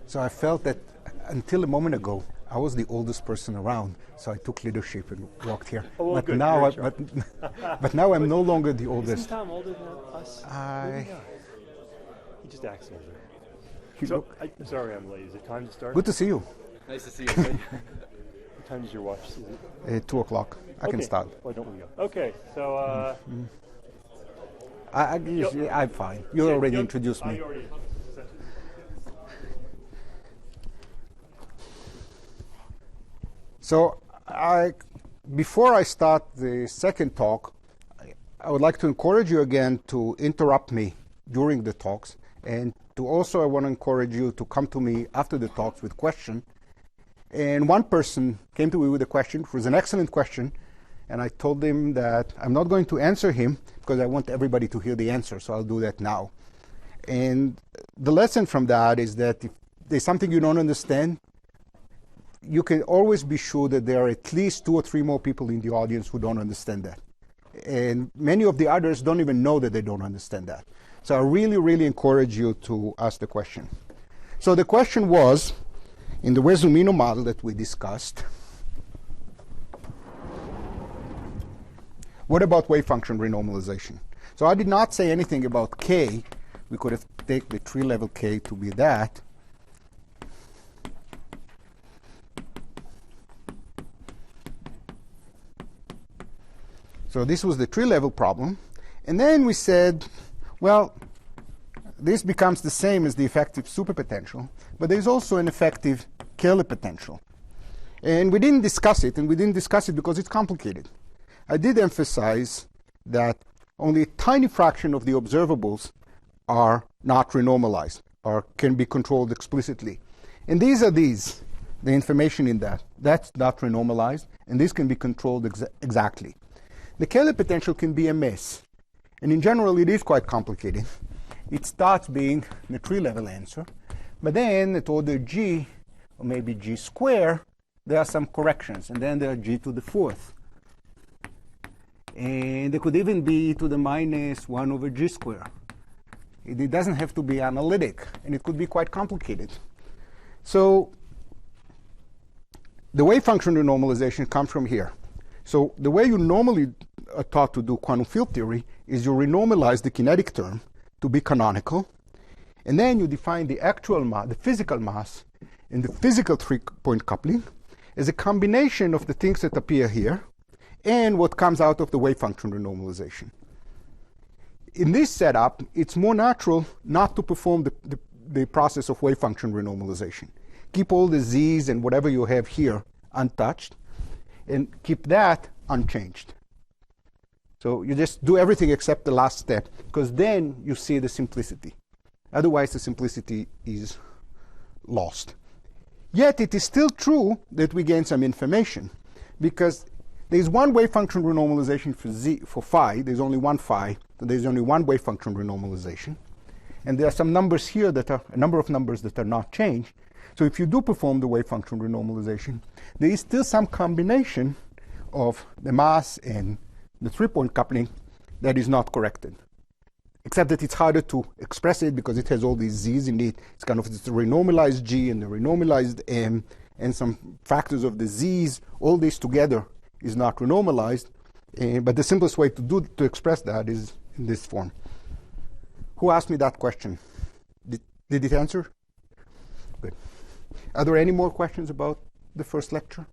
So I felt that until a moment ago, I was the oldest person around, so I took leadership and walked here. Oh, well, but good. now, but now I'm no longer the oldest. Isn't Tom older than us? Maybe not. He just acts older. So, sorry I'm late. Is it time to start? Good to see you. Nice to see you. What time does your watch? Is it? 2 o'clock. I can start. Why don't we go? Okay, so... I'm fine. You already introduced me. So, before I start the second talk, I would like to encourage you again to interrupt me during the talks, and to also I want to encourage you to come to me after the talks with questions. And one person came to me with a question, which was an excellent question, and I told him that I'm not going to answer him because I want everybody to hear the answer, so I'll do that now. And the lesson from that is that if there's something you don't understand, you can always be sure that there are at least 2 or 3 more people in the audience who don't understand that. And many of the others don't even know that they don't understand that. So I really, really encourage you to ask the question. So the question was, in the Wezumino model that we discussed, what about wave function renormalization? So I did not say anything about k. We could have taken the tree level k to be that. So this was the tree level problem. And then we said, well, this becomes the same as the effective superpotential, but there's also an effective Cayley potential. And we didn't discuss it, and we didn't discuss it because it's complicated. I did emphasize that only a tiny fraction of the observables are not renormalized or can be controlled explicitly. And these are the information in that. That's not renormalized, and this can be controlled exactly. The Cayley potential can be a mess. And in general, it is quite complicated. It starts being the tree level answer, but then at order g, or maybe g square, there are some corrections, and then there are g to the 4th. And there could even be to the minus 1 over g square. It doesn't have to be analytic, and it could be quite complicated. So the wave function renormalization comes from here. So the way you normally are taught to do quantum field theory is you renormalize the kinetic term to be canonical, and then you define the actual mass, the physical mass, and the physical 3-point coupling as a combination of the things that appear here and what comes out of the wave function renormalization. In this setup, it's more natural not to perform the process of wave function renormalization. Keep all the z's and whatever you have here untouched, and keep that unchanged. So you just do everything except the last step, because then you see the simplicity. Otherwise, the simplicity is lost. Yet it is still true that we gain some information, because there's one wave function renormalization for phi. There's only one phi, so there's only one wave function renormalization. And there are some numbers here that are a number of numbers that are not changed. So if you do perform the wave function renormalization, there is still some combination of the mass and the 3-point coupling that is not corrected. Except that it's harder to express it because it has all these z's in it. It's kind of the renormalized g and the renormalized m and some factors of the z's. All this together is not renormalized. But the simplest way to express that is in this form. Who asked me that question? Did it answer? Good. Are there any more questions about the first lecture?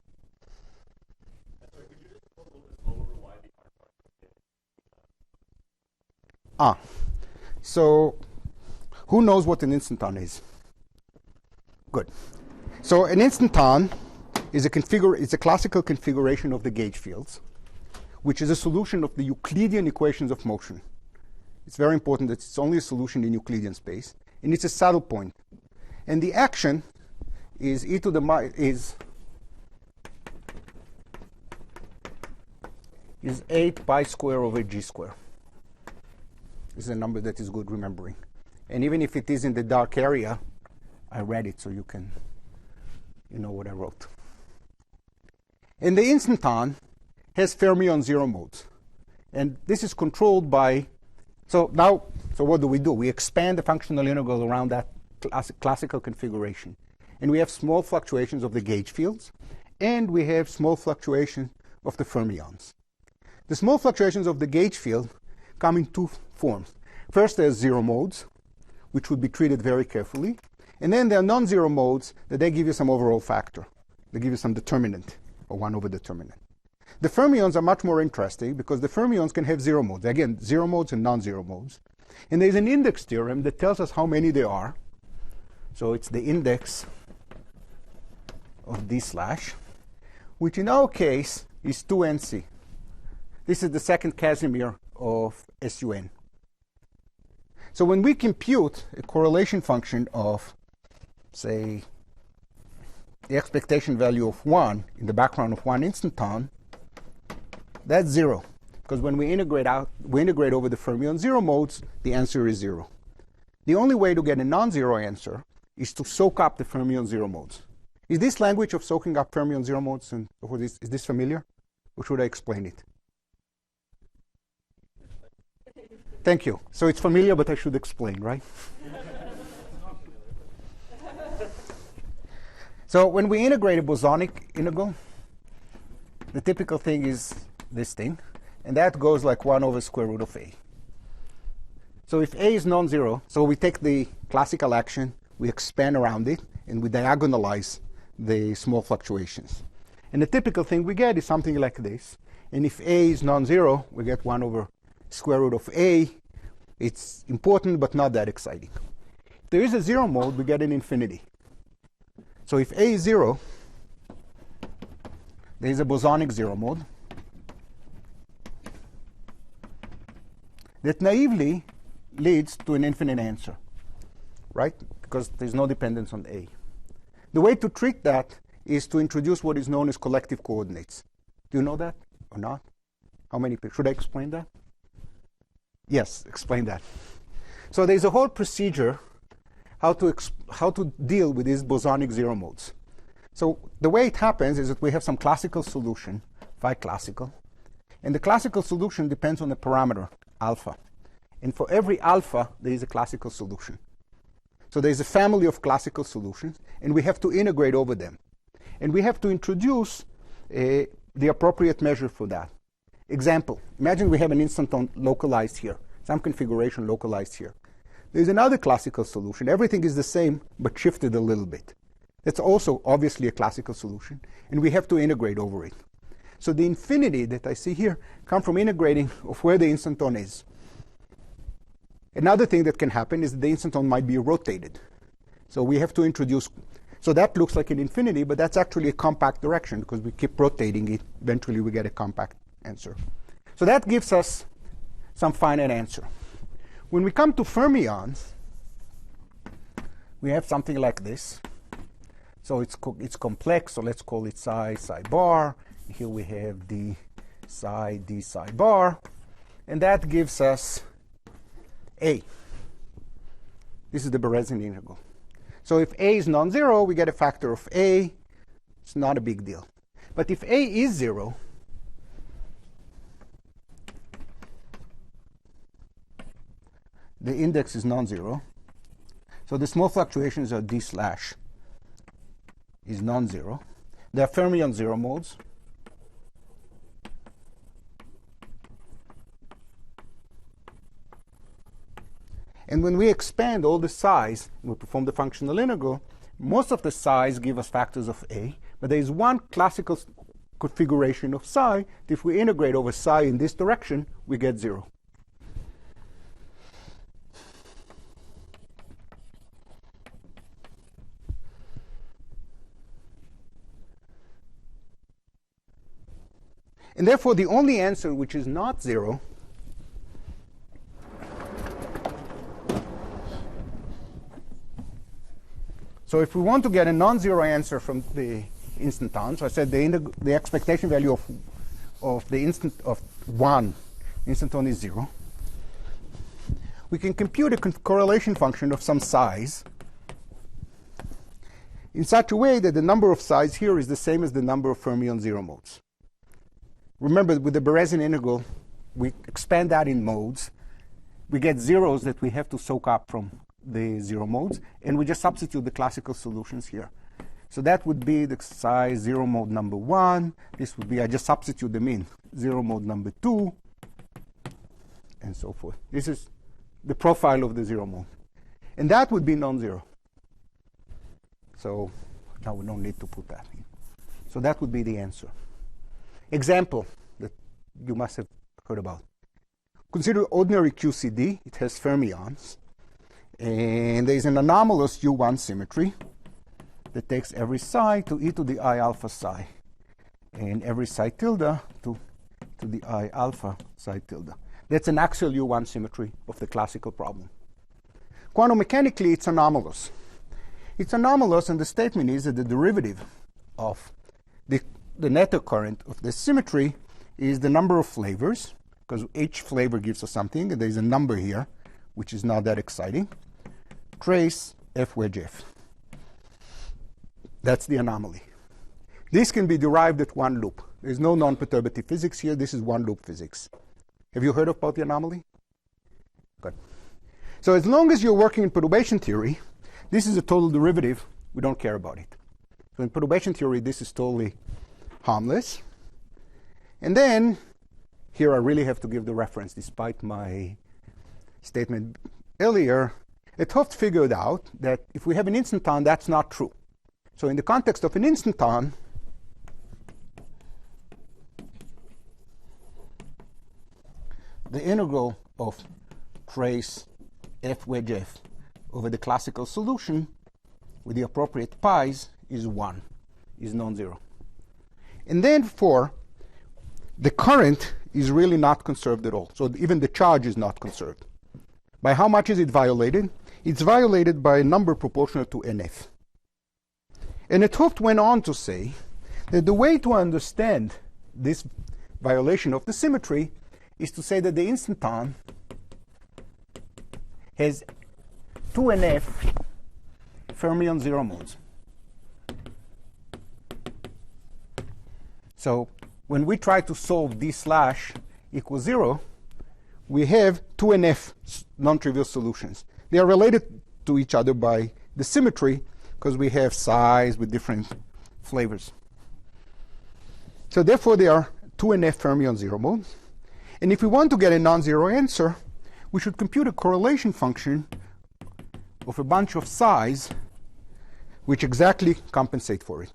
So who knows what an instanton is? Good. So an instanton is a classical configuration of the gauge fields, which is a solution of the Euclidean equations of motion. It's very important that it's only a solution in Euclidean space, and it's a saddle point. And the action is e to the is 8 pi square over g square. This is a number that is good remembering. And even if it is in the dark area, I read it so you know what I wrote. And the instanton has fermion zero modes. And this is controlled by, so what do? We expand the functional integral around that classical configuration. And we have small fluctuations of the gauge fields, and we have small fluctuations of the fermions. The small fluctuations of the gauge field come in two forms. First, there's zero modes, which would be treated very carefully. And then there are non-zero modes that they give you some overall factor. They give you some determinant, or 1 over determinant. The fermions are much more interesting because the fermions can have zero modes. Again, zero modes and non-zero modes. And there's an index theorem that tells us how many there are. So it's the index of d slash, which in our case is 2nc. This is the second Casimir of SUN. So when we compute a correlation function of, say, the expectation value of 1 in the background of 1 instanton, that's 0. Because when we integrate over the fermion zero modes, the answer is 0. The only way to get a non-zero answer is to soak up the fermion zero modes. Is this language of soaking up fermion zero modes, and is this familiar? Or should I explain it? Thank you. So it's familiar, but I should explain, right? So when we integrate a bosonic integral, the typical thing is this thing, and that goes like 1 over square root of a. So if a is non-zero, so we take the classical action, we expand around it, and we diagonalize the small fluctuations. And the typical thing we get is something like this. And if a is non-zero, we get 1 over square root of a. It's important, but not that exciting. If there is a zero mode, we get an infinity. So if a is 0, there is a bosonic zero mode that naively leads to an infinite answer, right? Because there's no dependence on a. The way to treat that is to introduce what is known as collective coordinates. Do you know that or not? How many people? Should I explain that? Yes, explain that. So there's a whole procedure how to deal with these bosonic zero modes. So the way it happens is that we have some classical solution, phi classical, and the classical solution depends on the parameter alpha. And for every alpha, there is a classical solution. So there's a family of classical solutions, and we have to integrate over them. And we have to introduce the appropriate measure for that. Example, imagine we have an instanton localized here, some configuration localized here. There's another classical solution. Everything is the same, but shifted a little bit. That's also obviously a classical solution, and we have to integrate over it. So the infinity that I see here come from integrating of where the instanton is. Another thing that can happen is that the instanton might be rotated. So we have to introduce, so that looks like an infinity, but that's actually a compact direction because we keep rotating it. Eventually we get a compact answer. So that gives us some finite answer. When we come to fermions, we have something like this. So it's complex, so let's call it psi bar. Here we have d psi bar. And that gives us a. This is the Berezin integral. So if a is non-zero, we get a factor of a. It's not a big deal. But if a is 0, the index is non-zero. So the small fluctuations are d slash is non-zero. There are fermion zero modes. And when we expand all the psi's, we perform the functional integral, most of the psi's give us factors of a, but there is one classical configuration of psi that if we integrate over psi in this direction, we get 0. And therefore, the only answer which is not 0 so if we want to get a non-zero answer from the instanton, so I said the expectation value of the one instanton is 0. We can compute a correlation function of some size in such a way that the number of psi's here is the same as the number of fermion zero modes. Remember, with the Berezin integral, we expand that in modes. We get zeros that we have to soak up from the zero modes, and we just substitute the classical solutions here. So that would be the psi 0 mode number 1. This would be, I just substitute them in, 0 mode number 2, and so forth. This is the profile of the 0 mode. And that would be non-zero. So now we don't need to put that in. So that would be the answer. Example that you must have heard about. Consider ordinary QCD. It has fermions. And there is an anomalous U1 symmetry that takes every psi to e to the I alpha psi, and every psi tilde to the I alpha psi tilde. That's an axial U1 symmetry of the classical problem. Quantum mechanically, it's anomalous. It's anomalous, and the statement is that the derivative of the net occurrent of this symmetry is the number of flavors, because each flavor gives us something, and there's a number here, which is not that exciting, trace f wedge f. That's the anomaly. This can be derived at one loop. There's no non-perturbative physics here. This is one loop physics. Have you heard about the anomaly? Good. So as long as you're working in perturbation theory, this is a total derivative. We don't care about it. So in perturbation theory, this is totally harmless. And then, here I really have to give the reference, despite my statement earlier. 't Hooft figured out that if we have an instanton, that's not true. So in the context of an instanton, the integral of trace f wedge f over the classical solution with the appropriate pi's is 1, is non-zero. And then for the current is really not conserved at all. So even the charge is not conserved. By how much is it violated? It's violated by a number proportional to NF. And 't Hooft went on to say that the way to understand this violation of the symmetry is to say that the instanton has 2NF fermion zero modes. So when we try to solve d slash equals 0, we have 2NF non-trivial solutions. They are related to each other by the symmetry, because we have psis with different flavors. So therefore, they are 2NF fermion zero modes. And if we want to get a non-zero answer, we should compute a correlation function of a bunch of psis which exactly compensate for it.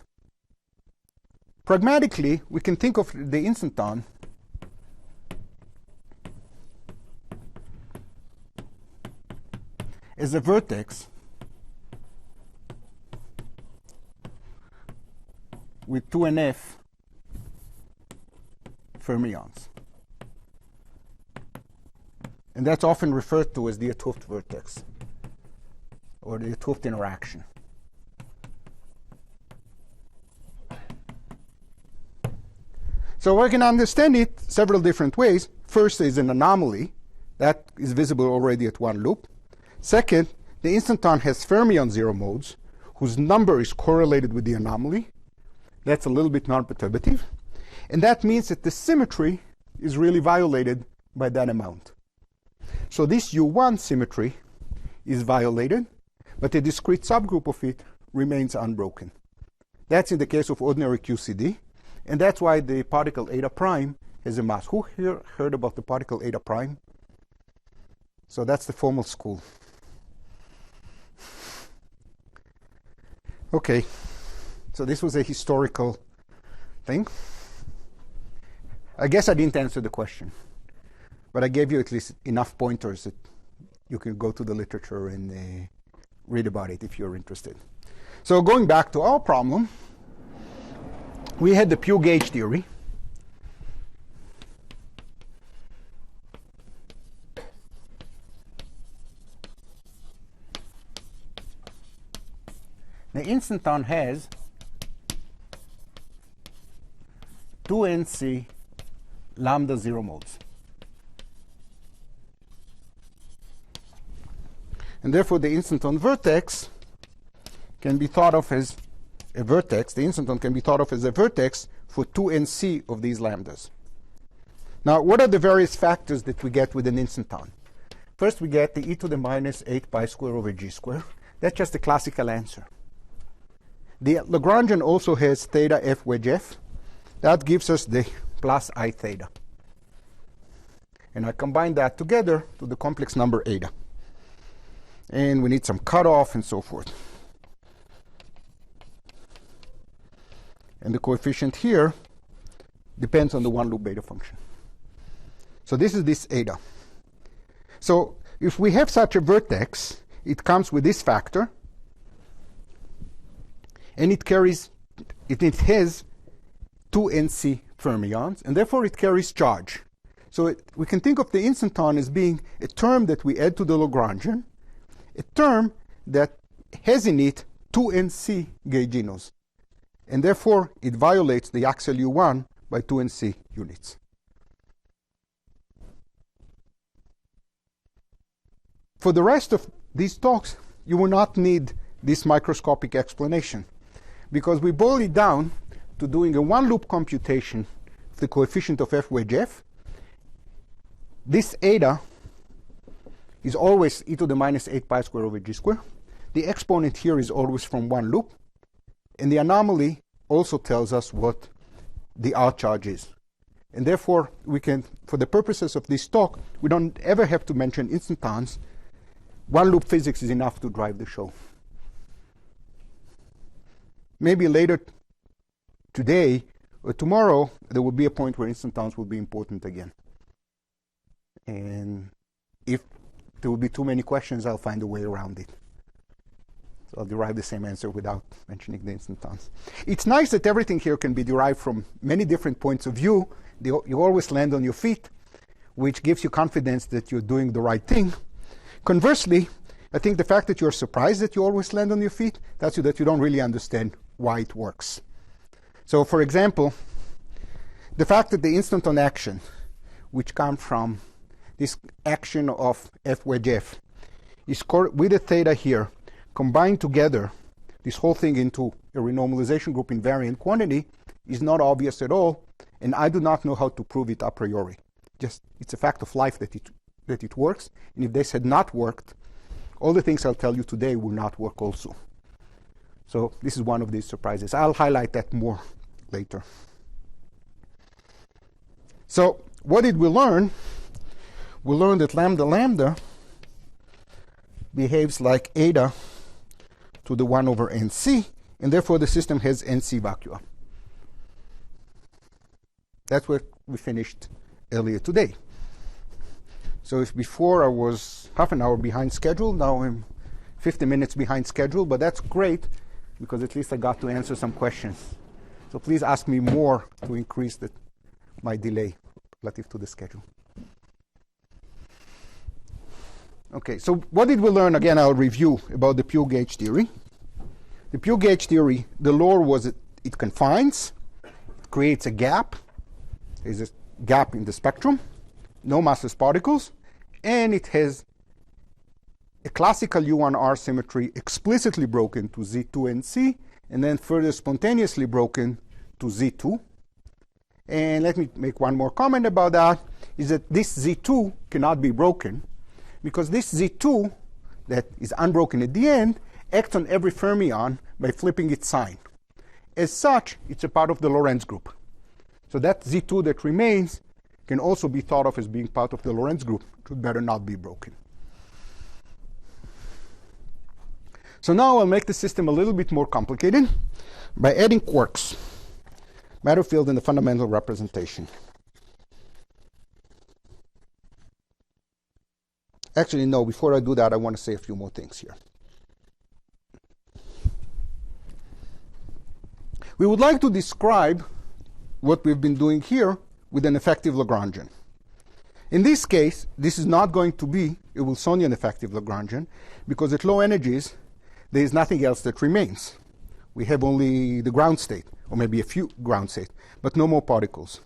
Pragmatically, we can think of the instanton as a vertex with 2NF fermions. And that's often referred to as the 't Hooft vertex, or the 't Hooft interaction. So we can understand it several different ways. First is an anomaly. That is visible already at one loop. Second, the instanton has fermion zero modes whose number is correlated with the anomaly. That's a little bit non-perturbative. And that means that the symmetry is really violated by that amount. So this U1 symmetry is violated, but a discrete subgroup of it remains unbroken. That's in the case of ordinary QCD, and that's why the particle eta prime has a mass. Who here heard about the particle eta prime? So that's the formal school. Okay, so this was a historical thing. I guess I didn't answer the question, but I gave you at least enough pointers that you can go to the literature and read about it if you're interested. So going back to our problem, we had the pure gauge theory. The instanton has 2NC lambda zero modes. And therefore, the instanton vertex can be thought of as a vertex. The instanton can be thought of as a vertex for 2NC of these lambdas. Now, what are the various factors that we get with an instanton? First, we get the e to the minus 8 pi square over g square. That's just the classical answer. The Lagrangian also has theta f wedge f. That gives us the plus I theta. And I combine that together to the complex number eta. And we need some cutoff and so forth. And the coefficient here depends on the one-loop beta function. So this is this eta. So if we have such a vertex, it comes with this factor, and it has 2 NC fermions, and therefore it carries charge. So we can think of the instanton as being a term that we add to the Lagrangian, a term that has in it 2 NC gauginos. And therefore, it violates the axial U1 by 2 NC units. For the rest of these talks, you will not need this microscopic explanation, because we boil it down to doing a one-loop computation of the coefficient of f wedge f. This eta is always e to the minus 8 pi squared over g squared. The exponent here is always from one loop. And the anomaly also tells us what the R charge is. And therefore, we can, for the purposes of this talk, we don't ever have to mention instantons. One-loop physics is enough to drive the show. Maybe later today or tomorrow, there will be a point where instantons will be important again. And if there will be too many questions, I'll find a way around it. So I'll derive the same answer without mentioning the instantons. It's nice that everything here can be derived from many different points of view. You always land on your feet, which gives you confidence that you're doing the right thing. Conversely, I think the fact that you're surprised that you always land on your feet tells you that you don't really understand why it works. So for example, the fact that the instanton action, which comes from this action of f wedge f, is with a theta here, combined together, this whole thing into a renormalization group invariant quantity, is not obvious at all, and I do not know how to prove it a priori. Just, it's a fact of life that it works, and if this had not worked, all the things I'll tell you today will not work also. So this is one of these surprises. I'll highlight that more later. So what did we learn? We learned that lambda lambda behaves like eta to the 1 over nc, and therefore the system has nc vacua. That's what we finished earlier today. So if before I was half an hour behind schedule, now I'm 50 minutes behind schedule, but that's great because at least I got to answer some questions. So please ask me more to increase my delay relative to the schedule. Okay, so what did we learn? Again, I'll review about the pure gauge theory. The pure gauge theory, the lore was it confines, creates a gap. There's a gap in the spectrum, no massless particles, and it has a classical U1R symmetry explicitly broken to Z2 and C, and then further spontaneously broken to Z2. And let me make one more comment about that, is that this Z2 cannot be broken, because this Z2 that is unbroken at the end acts on every fermion by flipping its sign. As such, it's a part of the Lorentz group. So that Z2 that remains can also be thought of as being part of the Lorentz group. It would better not be broken. So now I'll make the system a little bit more complicated by adding quarks, matter field, and the fundamental representation. Actually, no, before I do that, I want to say a few more things here. We would like to describe what we've been doing here with an effective Lagrangian. In this case, this is not going to be a Wilsonian effective Lagrangian, because at low energies, there is nothing else that remains. We have only the ground state, or maybe a few ground states, but no more particles.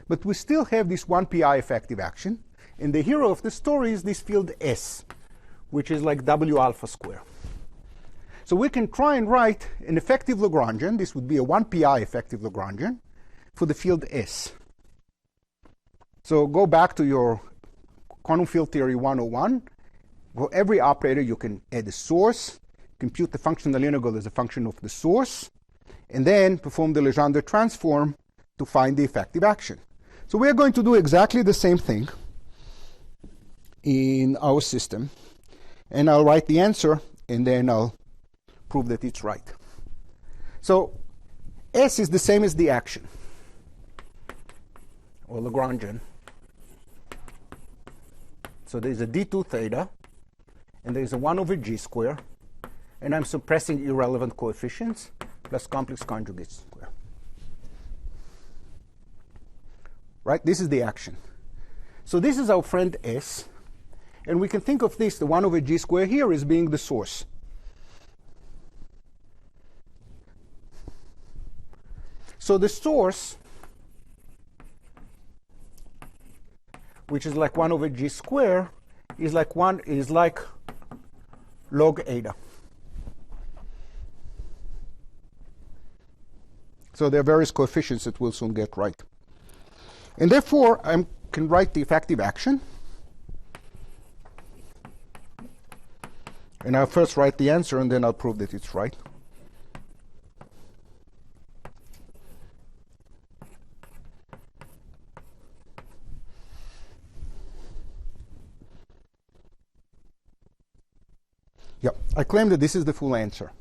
But we still have this 1 pi effective action, and the hero of the story is this field S, which is like W alpha square. So we can try and write an effective Lagrangian. This would be a 1 pi effective Lagrangian for the field S. So go back to your quantum field theory 101. For every operator, you can add a source, compute the functional integral as a function of the source, and then perform the Legendre transform to find the effective action. So we are going to do exactly the same thing in our system, and I'll write the answer, and then I'll prove that it's right. So S is the same as the action, or Lagrangian. So there's a d2 theta, and there's a 1 over g square, and I'm suppressing irrelevant coefficients plus complex conjugate square. Right? This is the action. So this is our friend S, and we can think of this, the 1 over g square here, as being the source. So the source, which is like 1 over g square, is like log eta. So there are various coefficients that we'll soon get right. And therefore, I can write the effective action. And I'll first write the answer, and then I'll prove that it's right. Yeah, I claim that this is the full answer.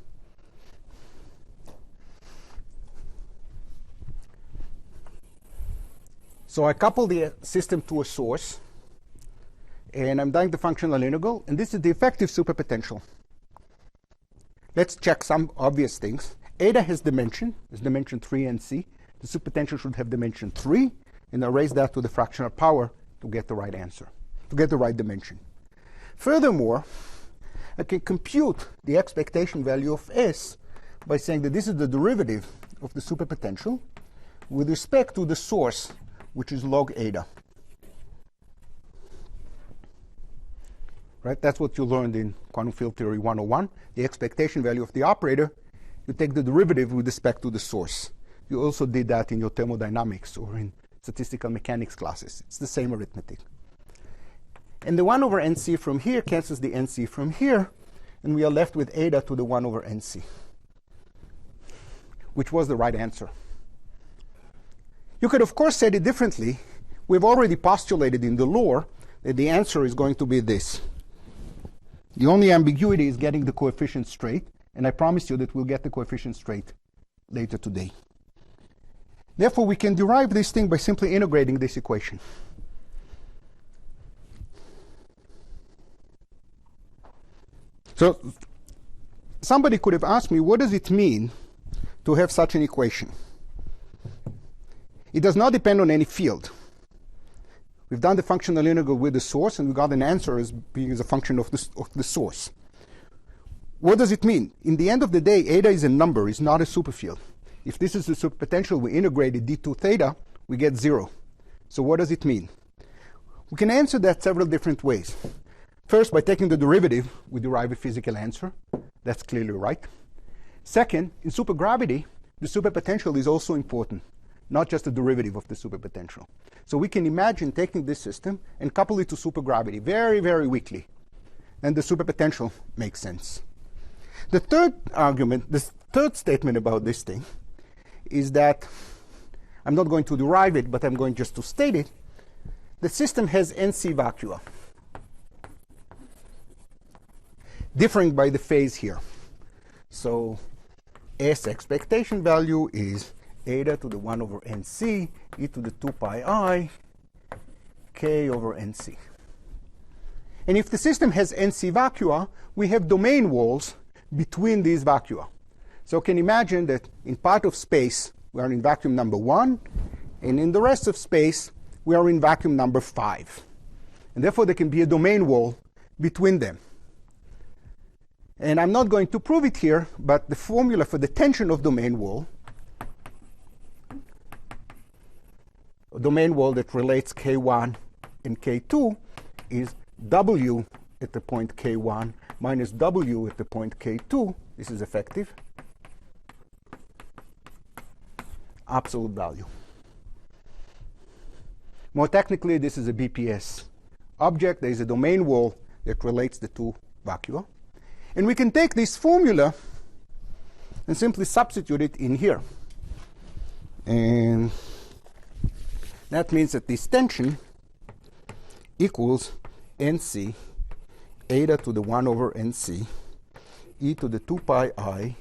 So I couple the system to a source, and I'm doing the functional integral, and this is the effective superpotential. Let's check some obvious things. Eta has dimension, is dimension 3 and c. The superpotential should have dimension 3, and I raise that to the fractional power to get the right answer, to get the right dimension. Furthermore, I can compute the expectation value of S by saying that this is the derivative of the superpotential with respect to the source, which is log eta. Right? That's what you learned in quantum field theory 101. The expectation value of the operator, you take the derivative with respect to the source. You also did that in your thermodynamics or in statistical mechanics classes. It's the same arithmetic. And the 1 over nc from here cancels the nc from here, and we are left with eta to the 1 over nc, which was the right answer. You could, of course, say it differently. We've already postulated in the lore that the answer is going to be this. The only ambiguity is getting the coefficient straight, and I promise you that we'll get the coefficient straight later today. Therefore, we can derive this thing by simply integrating this equation. So somebody could have asked me, what does it mean to have such an equation? It does not depend on any field. We've done the functional integral with the source, and we got an answer as being as a function of the source. What does it mean? In the end of the day, eta is a number, it's not a superfield. If this is the superpotential, we integrated d2 theta, we get 0. So what does it mean? We can answer that several different ways. First, by taking the derivative, we derive a physical answer. That's clearly right. Second, in supergravity, the superpotential is also important, not just the derivative of the superpotential. So we can imagine taking this system and couple it to supergravity very, very weakly. And the superpotential makes sense. The third argument, the third statement about this thing is that, I'm not going to derive it, but I'm going just to state it, the system has NC vacua, differing by the phase here. So S expectation value is eta to the 1 over nc e to the 2 pi I k over nc. And if the system has NC vacua, we have domain walls between these vacua. So can imagine that in part of space, we are in vacuum number 1, and in the rest of space, we are in vacuum number 5. And therefore, there can be a domain wall between them. And I'm not going to prove it here, but the formula for the tension of domain wall, a domain wall that relates K1 and K2, is W at the point K1 minus W at the point K2. This is effective. Absolute value. More technically, this is a BPS object. There is a domain wall that relates the two vacua. And we can take this formula and simply substitute it in here. And that means that this tension equals NC eta to the 1 over NC e to the 2 pi I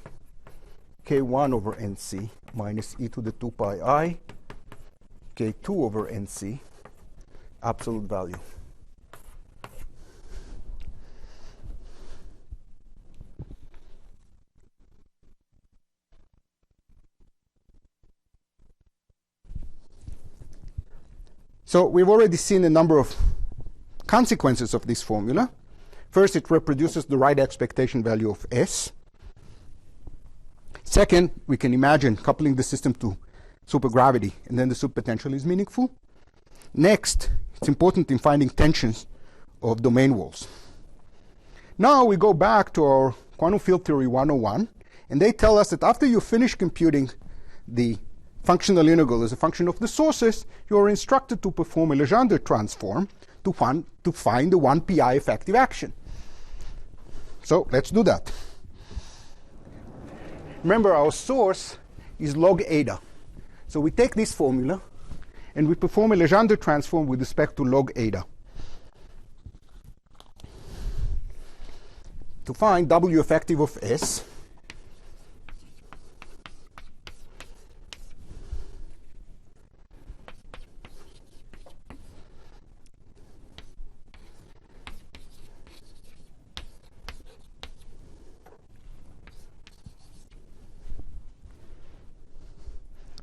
k1 over NC minus e to the 2 pi I k2 over NC absolute value. So we've already seen a number of consequences of this formula. First, it reproduces the right expectation value of S. Second, we can imagine coupling the system to supergravity, and then the superpotential is meaningful. Next, it's important in finding tensions of domain walls. Now we go back to our quantum field theory 101, and they tell us that after you finish computing the functional integral as a function of the sources, you are instructed to perform a Legendre transform to find the 1 pi effective action. So let's do that. Remember, our source is log eta. So we take this formula and we perform a Legendre transform with respect to log eta to find W effective of S.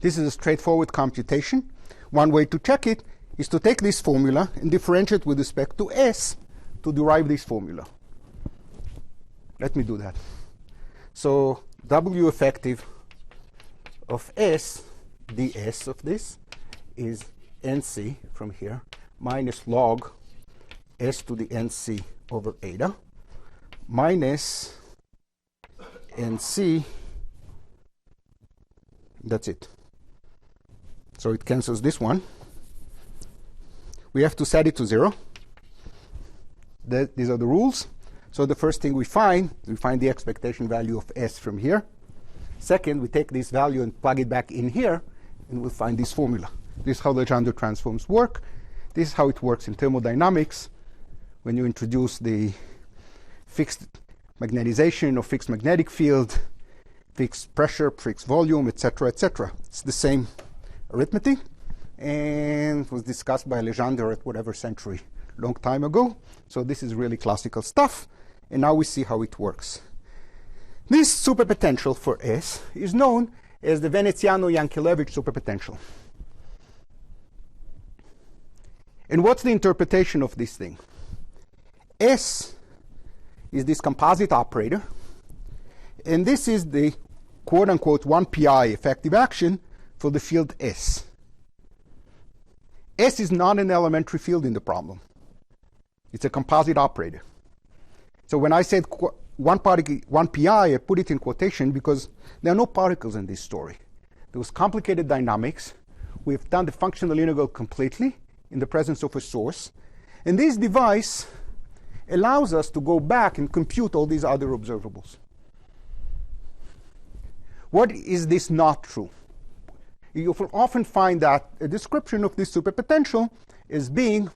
This is a straightforward computation. One way to check it is to take this formula and differentiate with respect to S to derive this formula. Let me do that. So W effective of S, ds of this, is NC from here minus log S to the NC over eta minus NC. That's it. So it cancels this one. We have to set it to 0. These are the rules. So the first thing we find the expectation value of S from here. Second, we take this value and plug it back in here, and we'll find this formula. This is how Legendre transforms work. This is how it works in thermodynamics when you introduce the fixed magnetization or fixed magnetic field, fixed pressure, fixed volume, etc., etc. It's the same arithmetic, and was discussed by Legendre at whatever century, long time ago. So this is really classical stuff, and now we see how it works. This superpotential for S is known as the Veneziano-Yankelevich superpotential. And what's the interpretation of this thing? S is this composite operator, and this is the quote-unquote 1 pi effective action for the field S. S is not an elementary field in the problem. It's a composite operator. So when I said 1 pi, I put it in quotation because there are no particles in this story. There was complicated dynamics. We've done the functional integral completely in the presence of a source. And this device allows us to go back and compute all these other observables. What is this not true? You will often find that a description of this superpotential is being,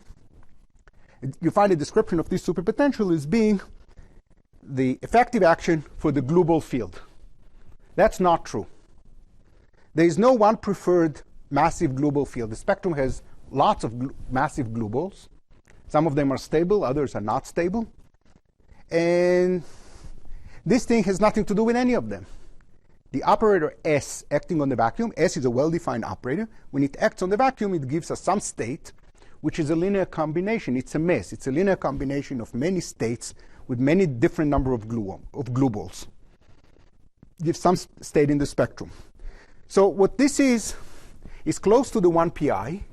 you find a description of this superpotential as being the effective action for the global field. That's not true. There is no one preferred massive global field. The spectrum has lots of massive globules. Some of them are stable, others are not stable. And this thing has nothing to do with any of them. The operator S acting on the vacuum, S is a well-defined operator. When it acts on the vacuum, it gives us some state, which is a linear combination. It's a mess. It's a linear combination of many states with many different number of globules. Gives some state in the spectrum. So what this is close to the 1 pi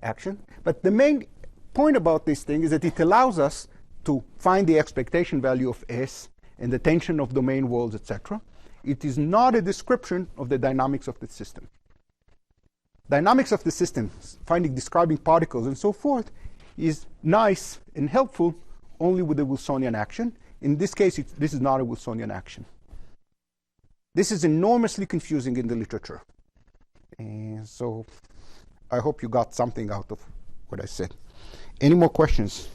action. But the main point about this thing is that it allows us to find the expectation value of S and the tension of domain walls, etc. It is not a description of the dynamics of the system. Dynamics of the system, describing particles and so forth, is nice and helpful only with the Wilsonian action. In this case, this is not a Wilsonian action. This is enormously confusing in the literature. And so I hope you got something out of what I said. Any more questions?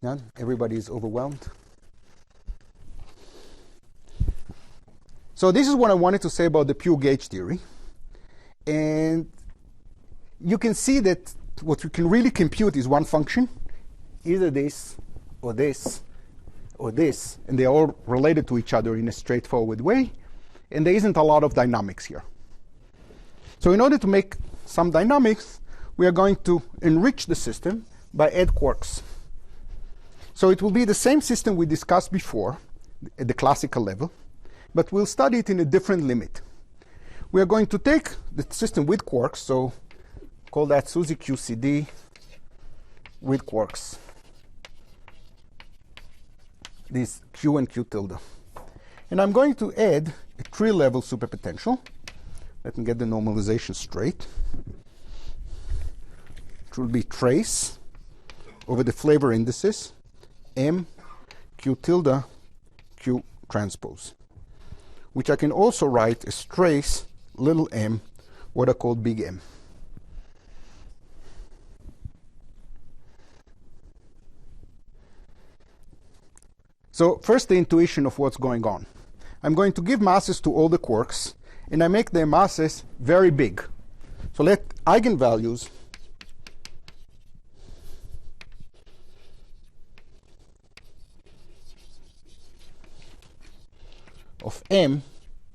None? Everybody is overwhelmed? So this is what I wanted to say about the pure gauge theory. And you can see that what we can really compute is one function, either this or this or this, and they're all related to each other in a straightforward way, and there isn't a lot of dynamics here. So in order to make some dynamics, we are going to enrich the system by add quarks. So it will be the same system we discussed before at the classical level, but we'll study it in a different limit. We are going to take the system with quarks, so call that SUSY QCD with quarks. This Q and Q tilde. And I'm going to add a tree-level superpotential. Let me get the normalization straight. It will be trace over the flavor indices M, Q tilde, Q transpose, which I can also write as trace little m, what are called big M. So first, the intuition of what's going on. I'm going to give masses to all the quarks, and I make their masses very big. So let eigenvalues of m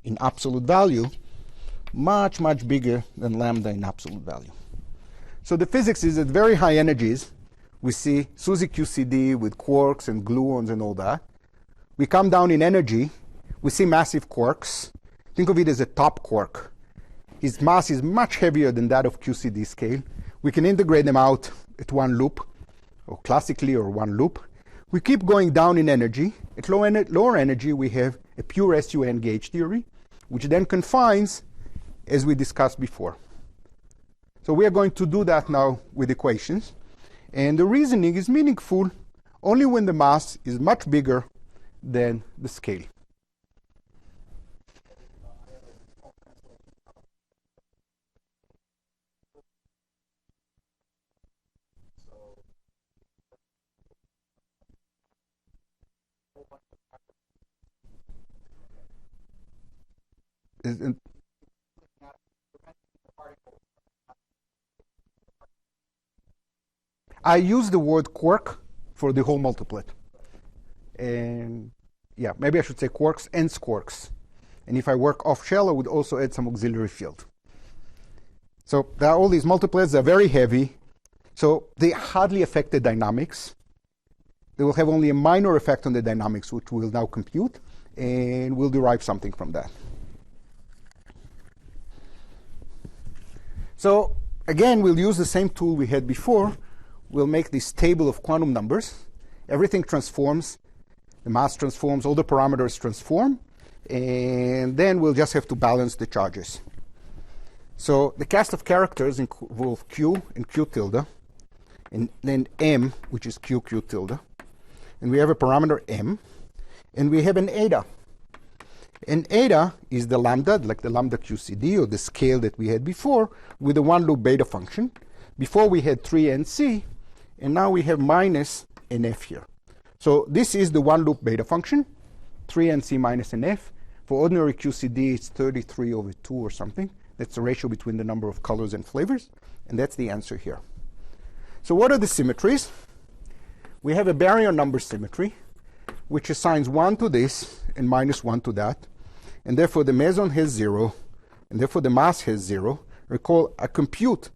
in absolute value much, much bigger than lambda in absolute value. So the physics is at very high energies. We see SUSY QCD with quarks and gluons and all that. We come down in energy. We see massive quarks. Think of it as a top quark. His mass is much heavier than that of QCD scale. We can integrate them out at one loop, or classically, or one loop. We keep going down in energy. At lower energy, we have a pure SUN gauge theory, which then confines, as we discussed before. So we are going to do that now with equations. And the reasoning is meaningful only when the mass is much bigger than the scale. I use the word quark for the whole multiplet. And yeah, maybe I should say quarks and squarks. And if I work off shell, I would also add some auxiliary field. So there are all these multiplets. They're very heavy. So they hardly affect the dynamics. They will have only a minor effect on the dynamics, which we'll now compute. And we'll derive something from that. So again, we'll use the same tool we had before. We'll make this table of quantum numbers. Everything transforms. The mass transforms. All the parameters transform. And then we'll just have to balance the charges. So the cast of characters involve Q and Q tilde, and then M, which is Q, Q tilde. And we have a parameter M. And we have an eta. And eta is the lambda, like the lambda QCD, or the scale that we had before, with a one-loop beta function. Before we had 3nc, and now we have minus nf here. So this is the one-loop beta function, 3nc minus nf. For ordinary QCD, it's 33 over 2 or something. That's the ratio between the number of colors and flavors. And that's the answer here. So what are the symmetries? We have a baryon number symmetry, which assigns 1 to this and minus 1 to that. And therefore, the meson has 0, and therefore the mass has 0. Recall, I compute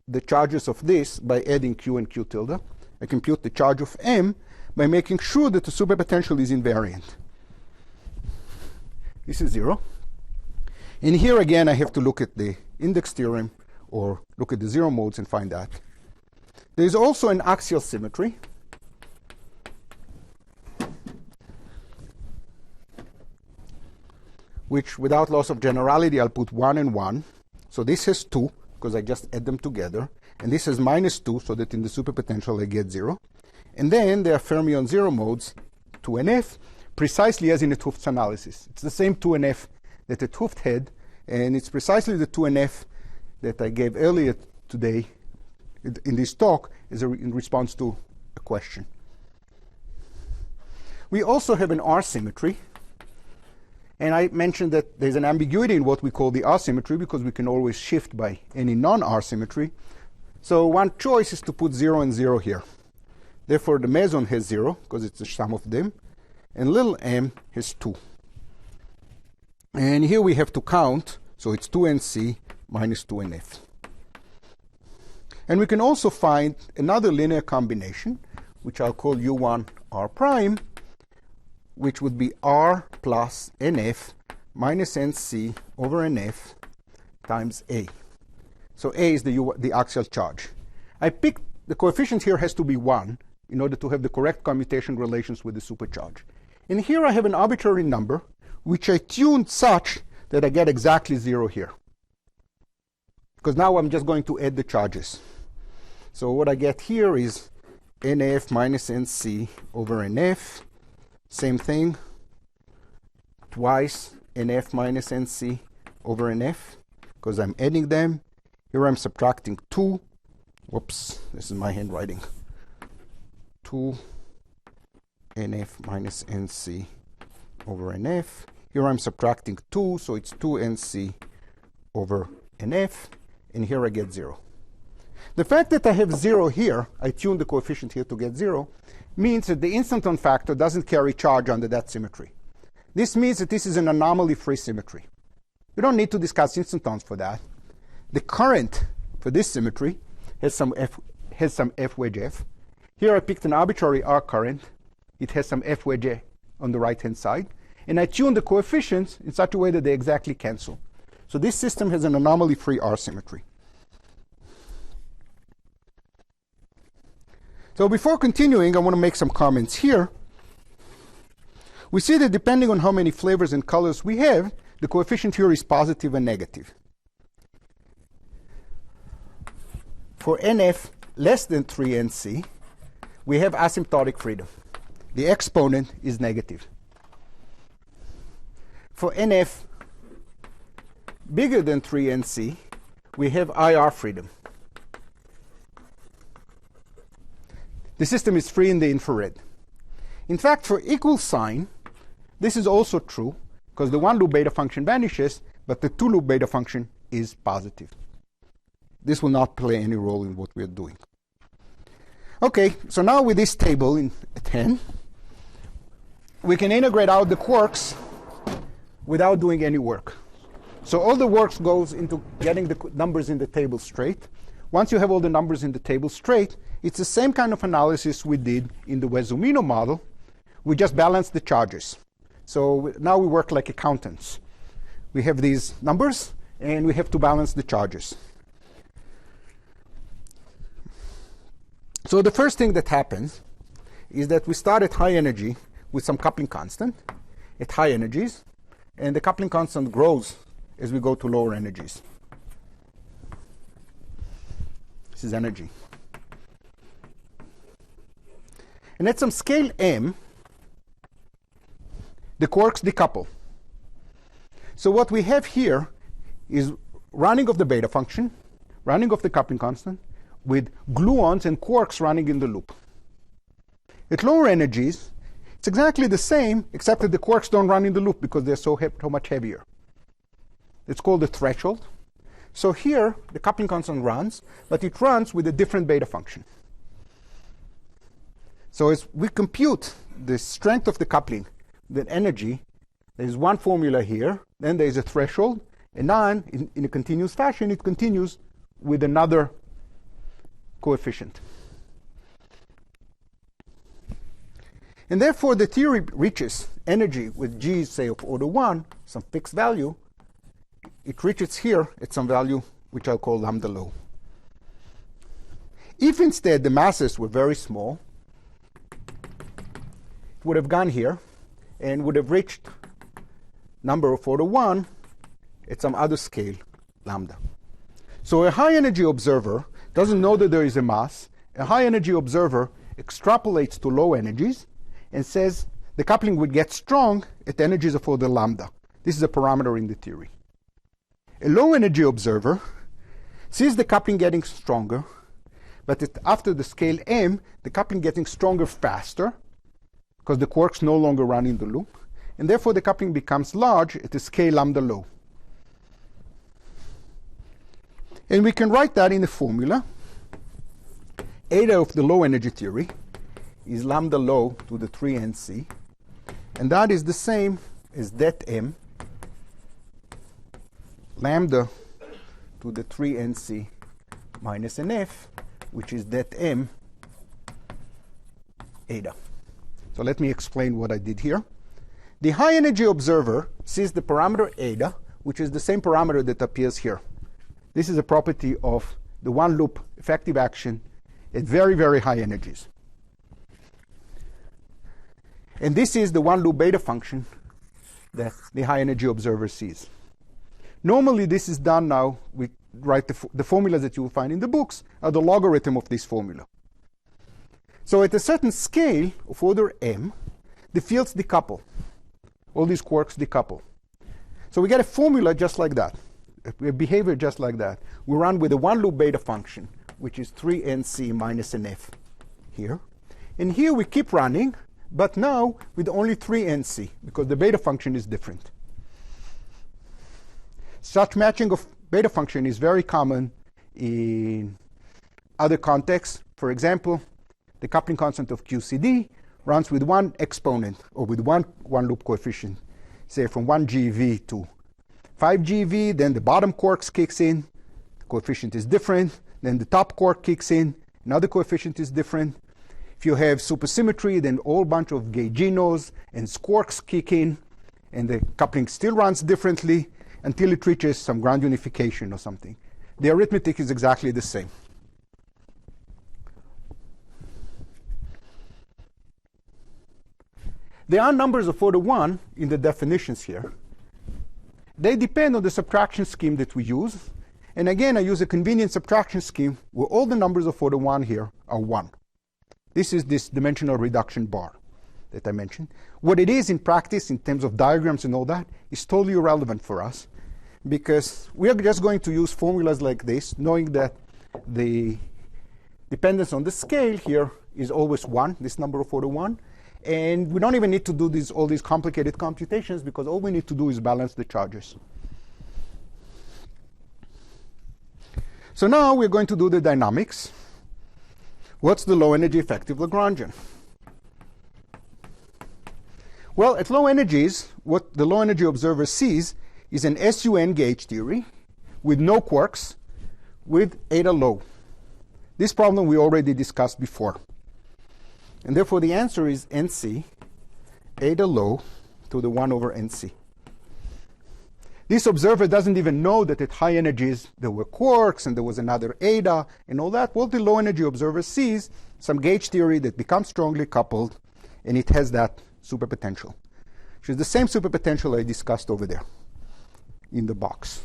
the charges of this by adding Q and Q tilde. I compute the charge of M by making sure that the superpotential is invariant. This is 0. And here again, I have to look at the index theorem or look at the zero modes and find that. There is also an axial symmetry. Which, without loss of generality, I'll put 1 and 1. So this has 2, because I just add them together. And this has minus 2, so that in the superpotential I get 0. And then there are fermion zero modes, 2NF, precisely as in a 't Hooft's analysis. It's the same 2NF that the 't Hooft had, and it's precisely the 2NF that I gave earlier today in this talk in response to a question. We also have an R symmetry. And I mentioned that there's an ambiguity in what we call the R symmetry because we can always shift by any non-R symmetry. So one choice is to put 0 and 0 here. Therefore, the meson has 0 because it's the sum of them. And little m has 2. And here we have to count. So it's 2nc minus 2nf. And we can also find another linear combination, which I'll call u1 r prime, which would be r plus nf minus nc over nf times a. So a is the axial charge. I picked the coefficient here has to be 1 in order to have the correct commutation relations with the supercharge. And here I have an arbitrary number, which I tuned such that I get exactly 0 here. Because now I'm just going to add the charges. So what I get here is nf minus nc over nf. Same thing, twice nf minus nc over nf, because I'm adding them. Here I'm subtracting 2. Whoops, this is my handwriting. 2 nf minus nc over nf. Here I'm subtracting 2, so it's 2nc over nf. And here I get 0. The fact that I have 0 here, I tuned the coefficient here to get 0, means that the instanton factor doesn't carry charge under that symmetry. This means that this is an anomaly-free symmetry. We don't need to discuss instantons for that. The current for this symmetry has some f wedge f. Here I picked an arbitrary R current. It has some f wedge a on the right-hand side. And I tuned the coefficients in such a way that they exactly cancel. So this system has an anomaly-free R symmetry. So before continuing, I want to make some comments here. We see that depending on how many flavors and colors we have, the coefficient here is positive and negative. For nf less than 3nc, we have asymptotic freedom. The exponent is negative. For nf bigger than 3nc, we have IR freedom. The system is free in the infrared. In fact, for equal sign, this is also true, because the one-loop beta function vanishes, but the two-loop beta function is positive. This will not play any role in what we are doing. OK, so now with this table in 10, we can integrate out the quarks without doing any work. So all the work goes into getting the numbers in the table straight. Once you have all the numbers in the table straight, it's the same kind of analysis we did in the Wezumino model. We just balance the charges. So now we work like accountants. We have these numbers, and we have to balance the charges. So the first thing that happens is that we start at high energy with some coupling constant at high energies, and the coupling constant grows as we go to lower energies. This is energy. And at some scale m, the quarks decouple. So what we have here is running of the beta function, running of the coupling constant, with gluons and quarks running in the loop. At lower energies, it's exactly the same, except that the quarks don't run in the loop because they're so much heavier. It's called the threshold. So here, the coupling constant runs, but it runs with a different beta function. So as we compute the strength of the coupling, the energy, there's one formula here, then there's a threshold, and then in a continuous fashion, it continues with another coefficient. And therefore, the theory reaches energy with G, say, of order 1, some fixed value. It reaches here at some value, which I'll call lambda low. If instead the masses were very small, it would have gone here and would have reached number of order 1 at some other scale, lambda. So a high energy observer doesn't know that there is a mass. A high energy observer extrapolates to low energies and says the coupling would get strong at energies of order lambda. This is a parameter in the theory. A low energy observer sees the coupling getting stronger, but after the scale m, the coupling getting stronger faster because the quarks no longer run in the loop, and therefore the coupling becomes large at the scale lambda low. And we can write that in a formula. Eta of the low energy theory is lambda low to the 3nc, and that is the same as det m lambda to the 3nc minus nf, which is det m eta. So let me explain what I did here. The high energy observer sees the parameter eta, which is the same parameter that appears here. This is a property of the one loop effective action at very, very high energies. And this is the one loop beta function that the high energy observer sees. Normally this is done now, we write the formulas that you will find in the books are the logarithm of this formula. So at a certain scale of order m, the fields decouple. All these quarks decouple. So we get a formula just like that, a behavior just like that. We run with a one loop beta function, which is 3nc minus nf here. And here we keep running, but now with only 3nc, because the beta function is different. Such matching of beta function is very common in other contexts. For example, the coupling constant of QCD runs with one exponent, or with one loop coefficient, say from 1 GeV to 5 GeV, then the bottom quarks kicks in, the coefficient is different, then the top quark kicks in, another coefficient is different. If you have supersymmetry, then a whole bunch of gauginos and squarks kick in, and the coupling still runs differently until it reaches some ground unification or something. The arithmetic is exactly the same. There are numbers of order 1 in the definitions here. They depend on the subtraction scheme that we use. And again, I use a convenient subtraction scheme where all the numbers of order 1 here are 1. This is this dimensional reduction bar that I mentioned. What it is in practice, in terms of diagrams and all that, is totally irrelevant for us, because we are just going to use formulas like this, knowing that the dependence on the scale here is always 1, this number of order 1. And we don't even need to do all these complicated computations, because all we need to do is balance the charges. So now we're going to do the dynamics. What's the low energy effective Lagrangian? Well, at low energies, what the low energy observer sees is an SUN gauge theory with no quarks, with eta low. This problem we already discussed before. And therefore the answer is NC, eta low to the 1 over NC. This observer doesn't even know that at high energies there were quarks and there was another eta and all that. Well, the low energy observer sees some gauge theory that becomes strongly coupled, and it has that superpotential, which is the same superpotential I discussed over there in the box.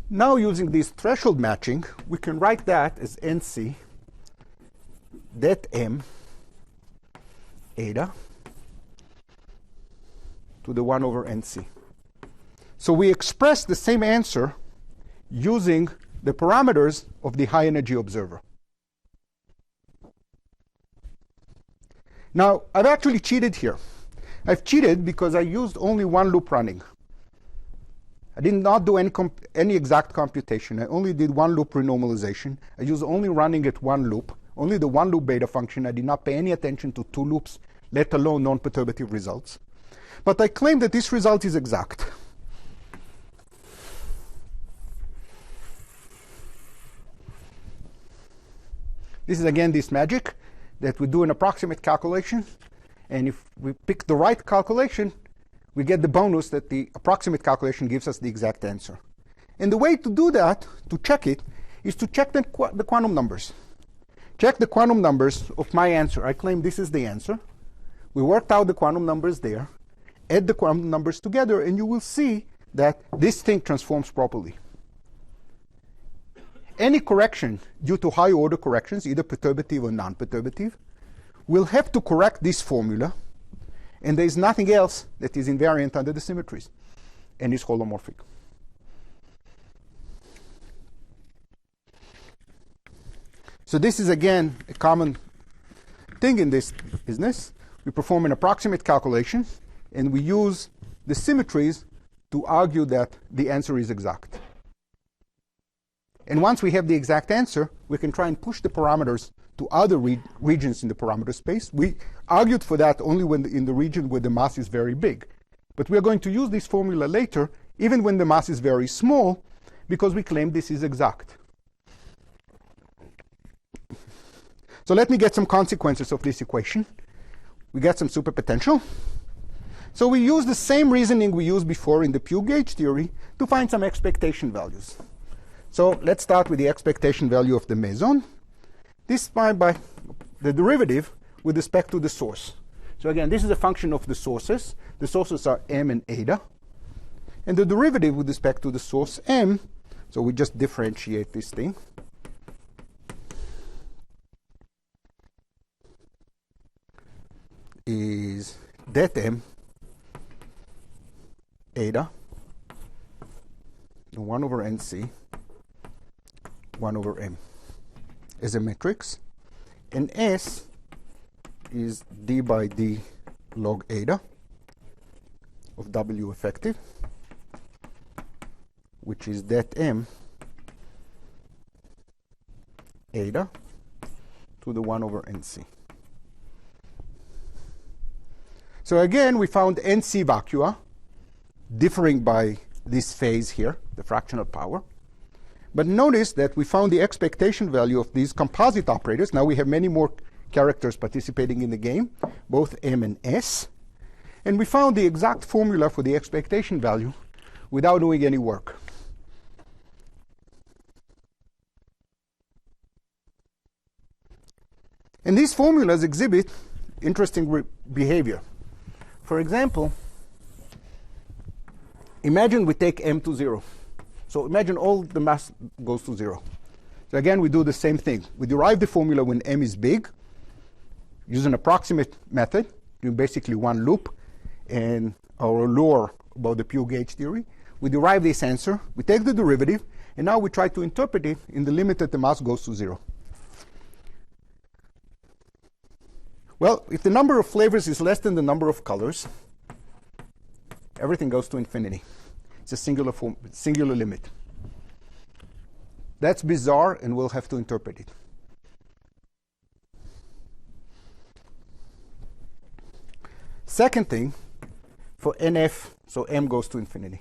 Now, using this threshold matching, we can write that as NC det m eta to the 1 over NC. So we express the same answer using the parameters of the high energy observer. Now, I've actually cheated here. I've cheated because I used only one loop running. I did not do any exact computation. I only did one loop renormalization. I used only running at one loop, only the one loop beta function. I did not pay any attention to two loops, let alone non-perturbative results. But I claim that this result is exact. This is again this magic that we do an approximate calculation, and if we pick the right calculation, we get the bonus that the approximate calculation gives us the exact answer. And the way to do that, to check it, is to check the quantum numbers. Check the quantum numbers of my answer. I claim this is the answer. We worked out the quantum numbers there. Add the quantum numbers together, and you will see that this thing transforms properly. any correction due to high order corrections, either perturbative or non-perturbative, will have to correct this formula, and there is nothing else that is invariant under the symmetries and is holomorphic. So this is, again, a common thing in this business. We perform an approximate calculation, and we use the symmetries to argue that the answer is exact. And once we have the exact answer, we can try and push the parameters to other regions in the parameter space. We argued for that only when in the region where the mass is very big. But we are going to use this formula later, even when the mass is very small, because we claim this is exact. So let me get some consequences of this equation. We get some superpotential. So we use the same reasoning we used before in the pure gauge theory to find some expectation values. So let's start with the expectation value of the meson. This is defined by the derivative with respect to the source. So again, this is a function of the sources. The sources are m and eta. And the derivative with respect to the source m, so we just differentiate this thing, is det m eta 1 over nc 1 over m as a matrix, and S is d by d log eta of W effective, which is det m eta to the 1 over nc. So again, we found nc vacua differing by this phase here, the fractional power. But notice that we found the expectation value of these composite operators. Now we have many more characters participating in the game, both m and s. And we found the exact formula for the expectation value without doing any work. And these formulas exhibit interesting behavior. For example, imagine we take m to 0. So imagine all the mass goes to 0. So again, we do the same thing. We derive the formula when m is big, use an approximate method, doing basically one loop, and our lore about the pure gauge theory. We derive this answer, we take the derivative, and now we try to interpret it in the limit that the mass goes to 0. Well, if the number of flavors is less than the number of colors, everything goes to infinity. It's a singular limit. That's bizarre, and we'll have to interpret it. Second thing, for NF, so m goes to infinity.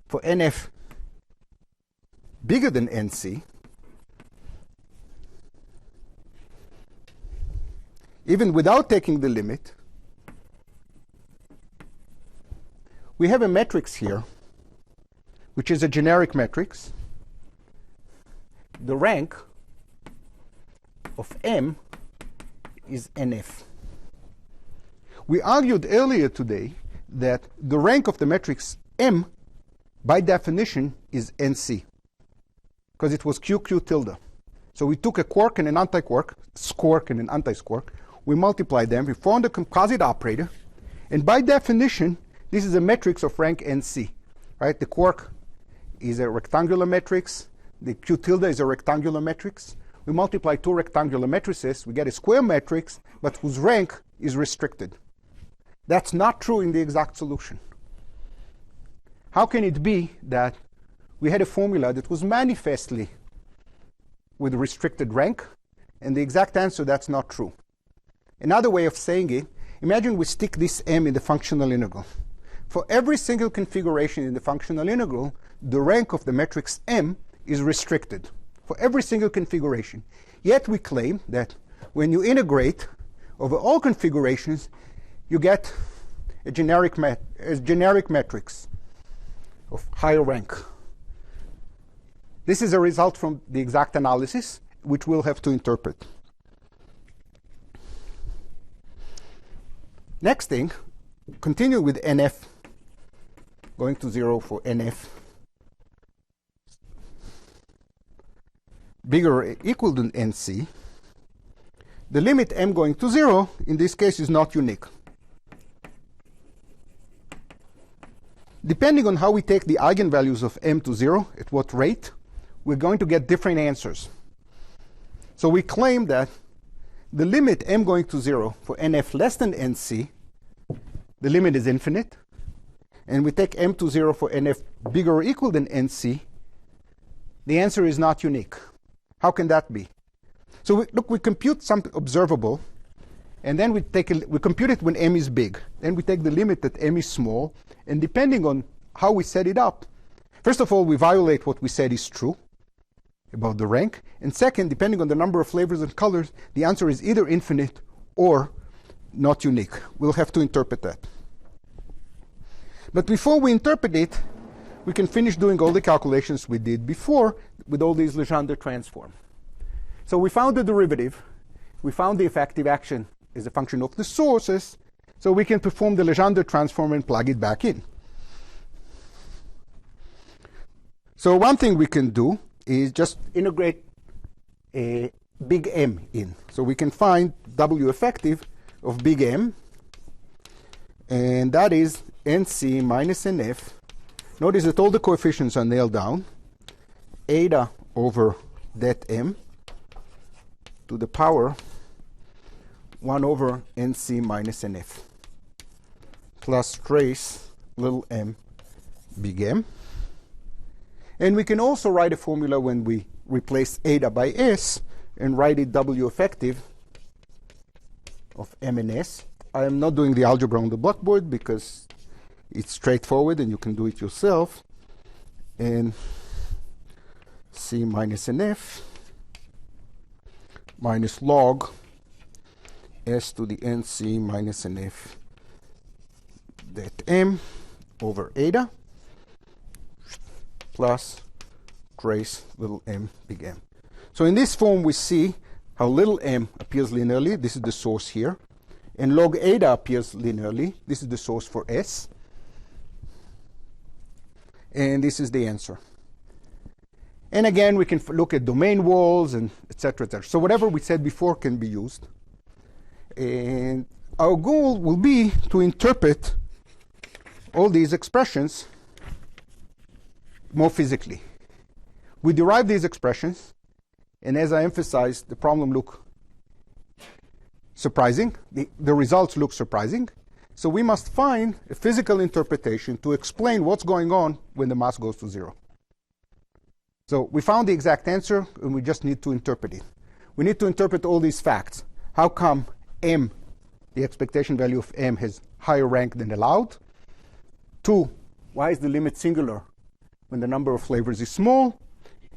For NF bigger than NC, even without taking the limit, we have a matrix here, which is a generic matrix. The rank of M is NF. We argued earlier today that the rank of the matrix M, by definition, is NC, because it was QQ tilde. So we took a quark and an anti-quark, squark and an anti-squark. We multiplied them. We formed a composite operator. And by definition, this is a matrix of rank NC. Right? The quark is a rectangular matrix. The Q tilde is a rectangular matrix. We multiply two rectangular matrices. We get a square matrix, but whose rank is restricted. That's not true in the exact solution. How can it be that we had a formula that was manifestly with restricted rank, and the exact answer, that's not true? Another way of saying it, imagine we stick this m in the functional integral. For every single configuration in the functional integral, the rank of the matrix M is restricted for every single configuration. Yet we claim that when you integrate over all configurations, you get a generic matrix of higher rank. This is a result from the exact analysis, which we'll have to interpret. Next thing, continue with NF, going to 0 for NF bigger or equal than NC, the limit m going to 0 in this case is not unique. Depending on how we take the eigenvalues of m to 0, at what rate, we're going to get different answers. So we claim that the limit m going to 0 for nf less than nc, the limit is infinite. And we take m to 0 for nf bigger or equal than nc, the answer is not unique. How can that be? So we compute some observable, and then we compute it when m is big. Then we take the limit that m is small, and depending on how we set it up, first of all, we violate what we said is true about the rank. And second, depending on the number of flavors and colors, the answer is either infinite or not unique. We'll have to interpret that. But before we interpret it, we can finish doing all the calculations we did before with all these Legendre transforms. So we found the derivative. We found the effective action is a function of the sources. So we can perform the Legendre transform and plug it back in. So one thing we can do is just integrate a big M in. So we can find W effective of big M. And that is NC minus NF. Notice that all the coefficients are nailed down. Eta over det M to the power 1 over NC minus NF plus trace little m big M. And we can also write a formula when we replace eta by S and write it W effective of M and S. I am not doing the algebra on the blackboard because it's straightforward and you can do it yourself. And C minus NF minus log S to the NC minus NF that M over eta plus trace little m big M. So in this form we see how little m appears linearly. This is the source here. And log eta appears linearly. This is the source for S. And this is the answer. And again, we can look at domain walls and et cetera, et cetera. So whatever we said before can be used. And our goal will be to interpret all these expressions more physically. We derive these expressions, and as I emphasized, the problem look surprising. The results look surprising. So we must find a physical interpretation to explain what's going on when the mass goes to 0. So we found the exact answer, and we just need to interpret it. We need to interpret all these facts. How come m, the expectation value of m, has higher rank than allowed? 2, why is the limit singular when the number of flavors is small?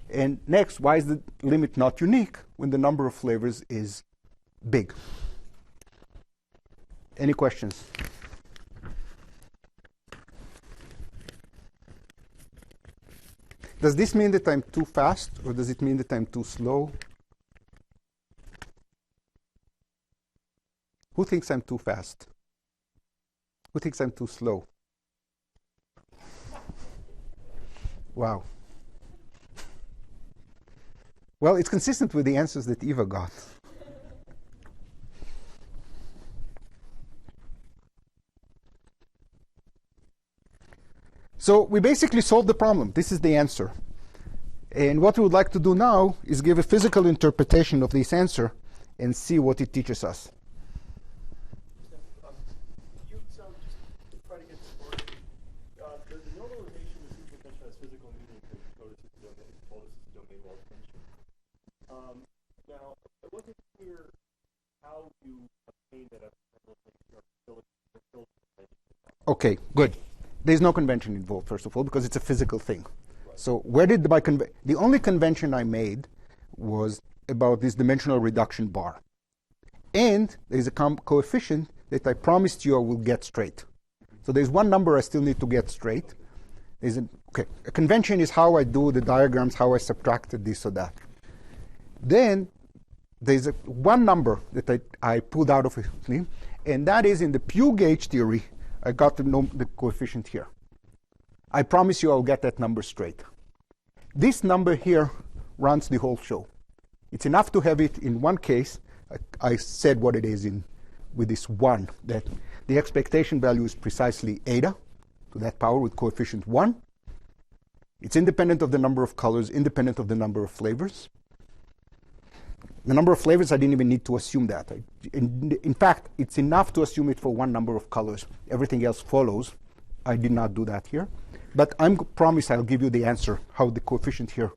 And next, why is the limit not unique when the number of flavors is big? Any questions? Does this mean that I'm too fast, or does it mean that I'm too slow? Who thinks I'm too fast? Who thinks I'm too slow? Wow. Well, it's consistent with the answers that Eva got. So we basically solved the problem. This is the answer. And what we would like to do now is give a physical interpretation of this answer and see what it teaches us. So just to try to get started, the normalization of the superconvention as physical meaning to notice the domain wall dimension. Now, it wasn't clear how you obtain that Okay, good. There's no convention involved, first of all, because it's a physical thing. Right. So where did the only convention I made was about this dimensional reduction bar. And there's a coefficient that I promised you I will get straight. So there's one number I still need to get straight. A convention is how I do the diagrams, how I subtracted this or that. Then there's one number that I pulled out of it, and that is in the Pugh gauge theory. I got the coefficient here. I promise you I'll get that number straight. This number here runs the whole show. It's enough to have it in one case. I said what it is with this 1, that the expectation value is precisely eta to that power with coefficient 1. It's independent of the number of colors, independent of the number of flavors. The number of flavors, I didn't even need to assume that. In fact, it's enough to assume it for one number of colors. Everything else follows. I did not do that here. But I promise I'll give you the answer, how the coefficient here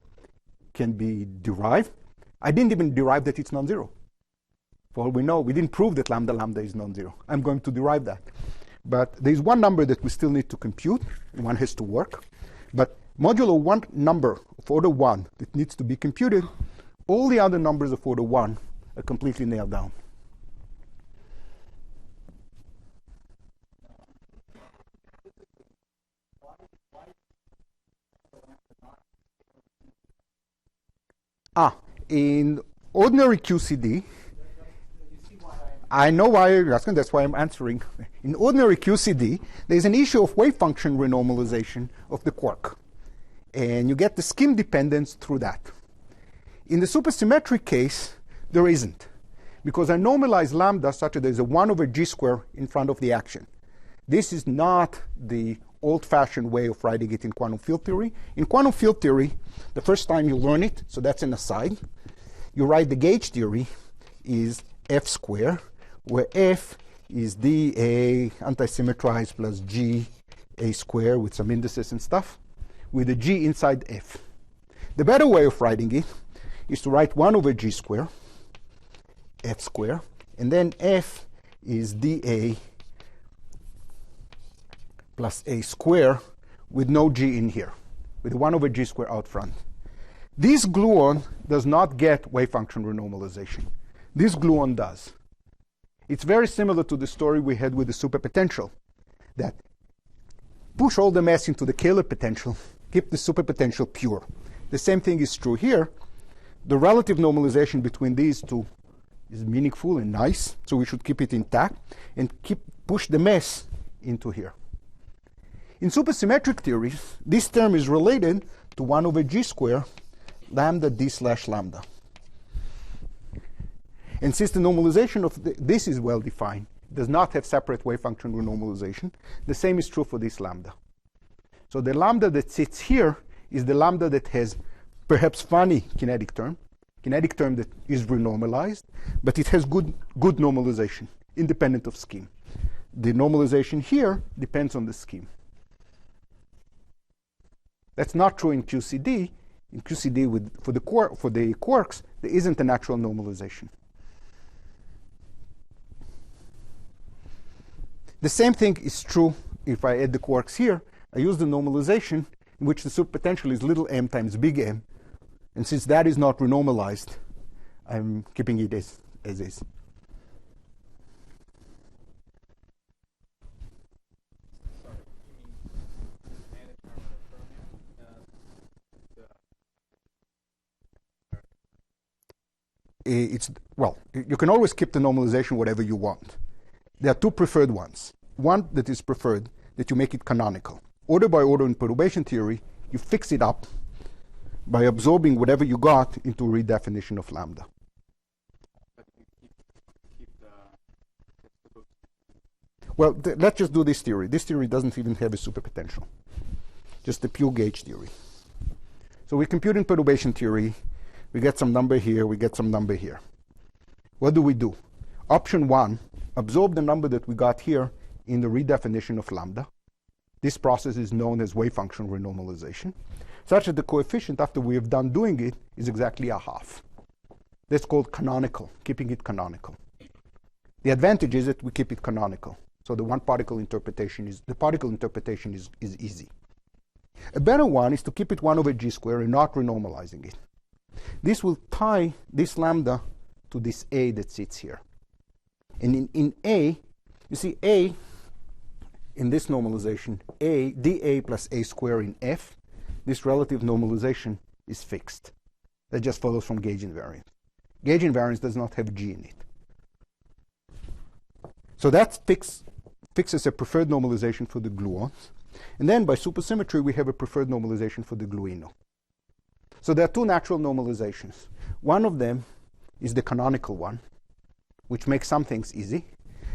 can be derived. I didn't even derive that it's non-zero. For all we know, we didn't prove that lambda lambda is non-zero. I'm going to derive that. But there's one number that we still need to compute, and one has to work. But modulo one number of order 1 that needs to be computed, all the other numbers of order 1 are completely nailed down. In ordinary QCD, I know why you're asking, that's why I'm answering. In ordinary QCD, there's an issue of wave function renormalization of the quark. And you get the scheme dependence through that. In the supersymmetric case, there isn't, because I normalize lambda such that there's a 1 over g square in front of the action. This is not the old-fashioned way of writing it in quantum field theory. In quantum field theory, the first time you learn it, so that's an aside, you write the gauge theory is f square, where f is dA antisymmetrized plus g a square with some indices and stuff, with a g inside f. The better way of writing it is to write 1 over g square, f square, and then f is dA plus a square with no g in here, with 1 over g square out front. This gluon does not get wave function renormalization. This gluon does. It's very similar to the story we had with the superpotential, that push all the mass into the Kähler potential, keep the superpotential pure. The same thing is true here. The relative normalization between these two is meaningful and nice, so we should keep it intact and push the mass into here. In supersymmetric theories, this term is related to 1 over g square lambda d slash lambda. And since the normalization of this is well defined, it does not have separate wave function renormalization, the same is true for this lambda. So the lambda that sits here is the lambda that has perhaps funny kinetic term that is renormalized, but it has good normalization, independent of scheme. The normalization here depends on the scheme. That's not true in QCD. In QCD, for the quarks, there isn't a natural normalization. The same thing is true if I add the quarks here. I use the normalization in which the superpotential is little m times big M. And since that is not renormalized, I'm keeping it as is. Well, you can always keep the normalization whatever you want. There are two preferred ones. One that is preferred, that you make it canonical. Order by order in perturbation theory, you fix it up by absorbing whatever you got into a redefinition of lambda. Well, let's just do this theory. This theory doesn't even have a superpotential, just a pure gauge theory. So we compute in perturbation theory. We get some number here, we get some number here. What do? Option 1, absorb the number that we got here in the redefinition of lambda. This process is known as wave function renormalization, such that the coefficient, after we have done doing it, is exactly a half. That's called canonical, keeping it canonical. The advantage is that we keep it canonical. So the particle interpretation is easy. A better one is to keep it 1 over g squared and not renormalizing it. This will tie this lambda to this A that sits here. And in A, you see A, in this normalization, A, dA plus A squared in F, this relative normalization is fixed. That just follows from gauge invariance. Gauge invariance does not have G in it. So that fixes a preferred normalization for the gluons. And then by supersymmetry, we have a preferred normalization for the gluino. So there are two natural normalizations. One of them is the canonical one, which makes some things easy.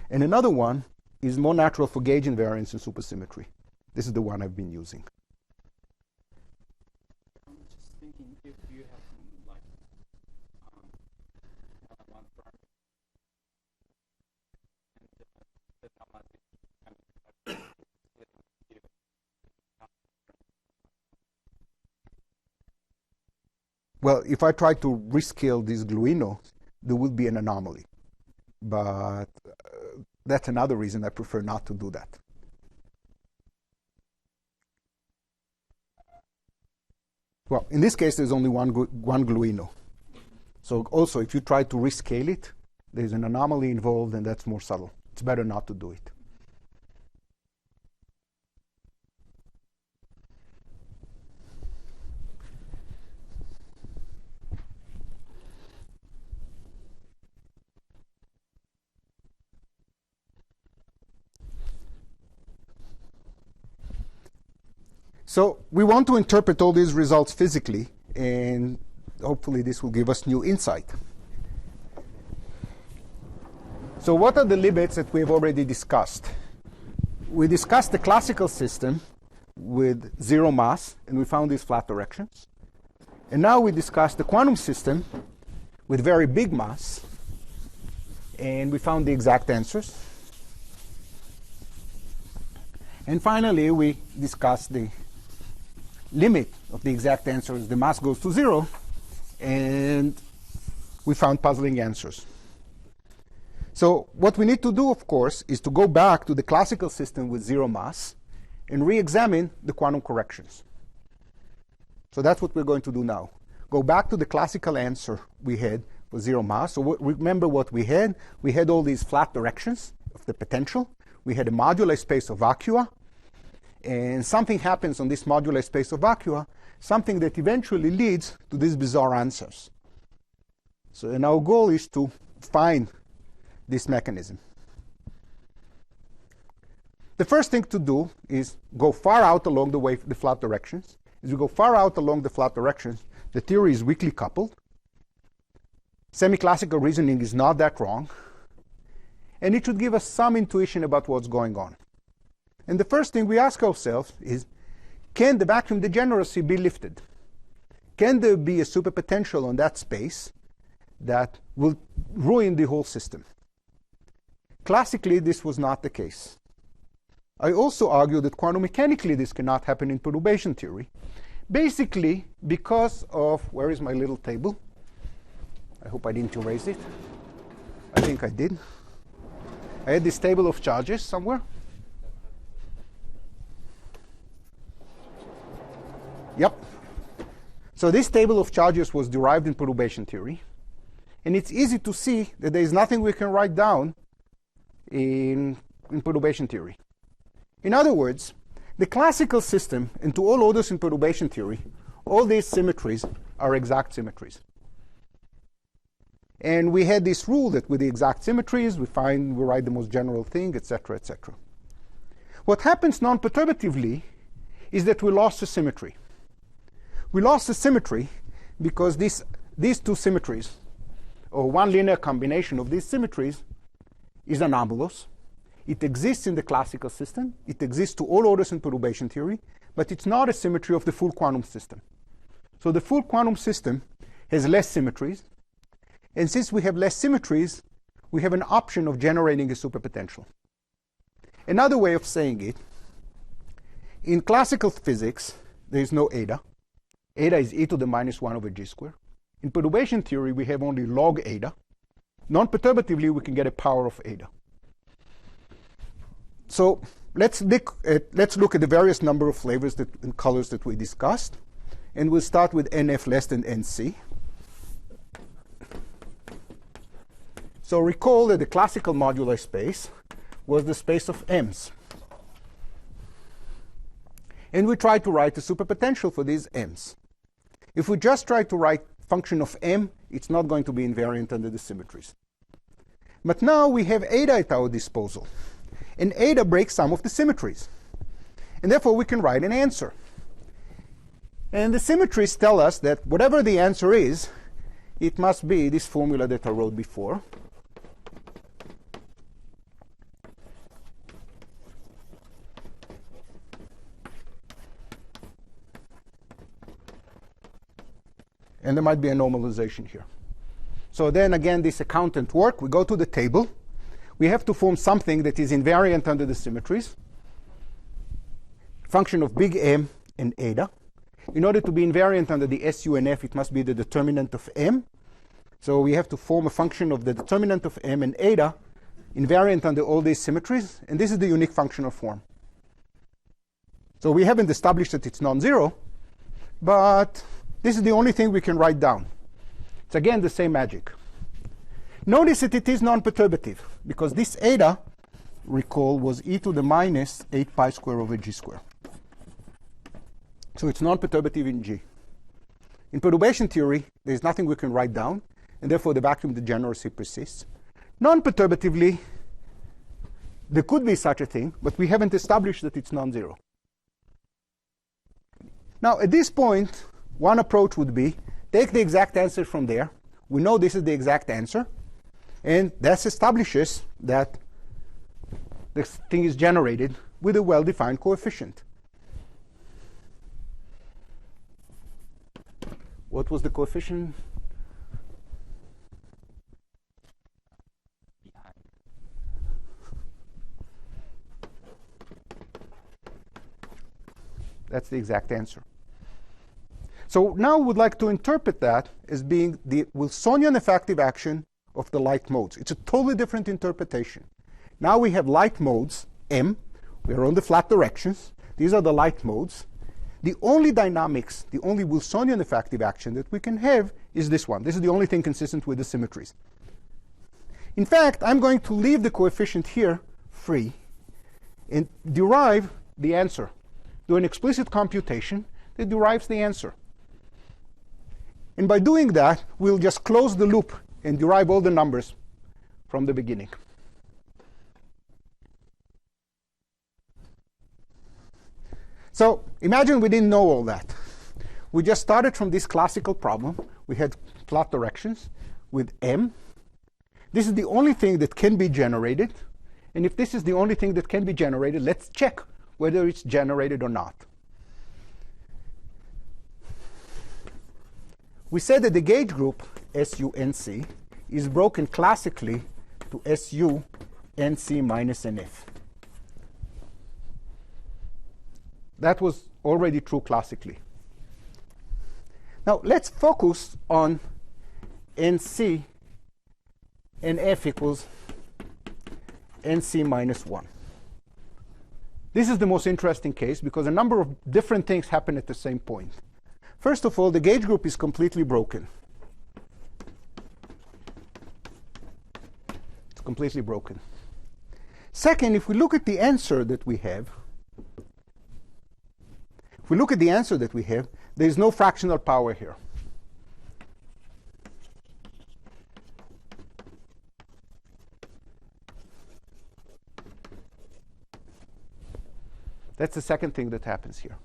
And another one is more natural for gauge invariance and supersymmetry. This is the one I've been using. I'm just thinking if you have like one firm and the automatic Well, if I try to rescale this gluino, there will be an anomaly. But that's another reason I prefer not to do that. Well, in this case, there's only one gluino. So also, if you try to rescale it, there's an anomaly involved, and that's more subtle. It's better not to do it. So we want to interpret all these results physically, and hopefully this will give us new insight. So what are the limits that we have already discussed? We discussed the classical system with zero mass, and we found these flat directions. And now we discussed the quantum system with very big mass, and we found the exact answers. And finally, we discussed the limit of the exact answer as the mass goes to 0, and we found puzzling answers. So what we need to do, of course, is to go back to the classical system with zero mass and re-examine the quantum corrections. So that's what we're going to do now. Go back to the classical answer we had for zero mass. So remember what we had. We had all these flat directions of the potential. We had a moduli space of vacua. And something happens on this moduli space of vacua, something that eventually leads to these bizarre answers. So and our goal is to find this mechanism. The first thing to do is go far out along the flat directions. As we go far out along the flat directions, the theory is weakly coupled. Semi-classical reasoning is not that wrong. And it should give us some intuition about what's going on. And the first thing we ask ourselves is, can the vacuum degeneracy be lifted? Can there be a superpotential on that space that will ruin the whole system? Classically, this was not the case. I also argue that quantum mechanically this cannot happen in perturbation theory, basically because of, where is my little table? I hope I didn't erase it. I think I did. I had this table of charges somewhere. Yep. So this table of charges was derived in perturbation theory. And it's easy to see that there is nothing we can write down in perturbation theory. In other words, the classical system, and to all orders in perturbation theory, all these symmetries are exact symmetries. And we had this rule that with the exact symmetries, we write the most general thing, etc., etc. What happens non-perturbatively is that we lost the symmetry. We lost the symmetry because these two symmetries, or one linear combination of these symmetries, is anomalous. It exists in the classical system. It exists to all orders in perturbation theory, but it's not a symmetry of the full quantum system. So the full quantum system has less symmetries. And since we have less symmetries, we have an option of generating a superpotential. Another way of saying it, in classical physics, there is no eta. Eta is e to the minus 1 over g squared. In perturbation theory, we have only log eta. Non-perturbatively, we can get a power of eta. So let's look at the various number of flavors and colors that we discussed. And we'll start with NF less than NC. So recall that the classical moduli space was the space of M's. And we try to write a superpotential for these M's. If we just try to write function of M, it's not going to be invariant under the symmetries. But now we have eta at our disposal. And eta breaks some of the symmetries. And therefore, we can write an answer. And the symmetries tell us that whatever the answer is, it must be this formula that I wrote before. And there might be a normalization here. So then again, this accountant work. We go to the table. We have to form something that is invariant under the symmetries. Function of big M and eta. In order to be invariant under the SU and F, it must be the determinant of M. So we have to form a function of the determinant of M and eta invariant under all these symmetries. And this is the unique functional form. So we haven't established that it's non-zero, but this is the only thing we can write down. It's again the same magic. Notice that it is non-perturbative, because this eta, recall, was e to the minus 8 pi square over g square. So it's non-perturbative in G. In perturbation theory, there's nothing we can write down, and therefore the vacuum degeneracy persists. Non-perturbatively, there could be such a thing, but we haven't established that it's non-zero. Now, at this point, one approach would be, take the exact answer from there. We know this is the exact answer, and that establishes that this thing is generated with a well-defined coefficient. What was the coefficient? That's the exact answer. So now we would like to interpret that as being the Wilsonian effective action of the light modes. It's a totally different interpretation. Now we have light modes, M. We are on the flat directions. These are the light modes. The only dynamics, the only Wilsonian effective action that we can have is this one. This is the only thing consistent with the symmetries. In fact, I'm going to leave the coefficient here free and derive the answer. Do an explicit computation that derives the answer. And by doing that, we'll just close the loop and derive all the numbers from the beginning. So imagine we didn't know all that. We just started from this classical problem. We had flat directions with M. This is the only thing that can be generated. And if this is the only thing that can be generated, let's check whether it's generated or not. We said that the gauge group SU-NC is broken classically to SU-NC minus NF. That was already true classically. Now let's focus on NC and F equals NC minus 1. This is the most interesting case because a number of different things happen at the same point. First of all, the gauge group is completely broken. It's completely broken. Second, if we look at the answer that we have, there is no fractional power here. That's the second thing that happens here.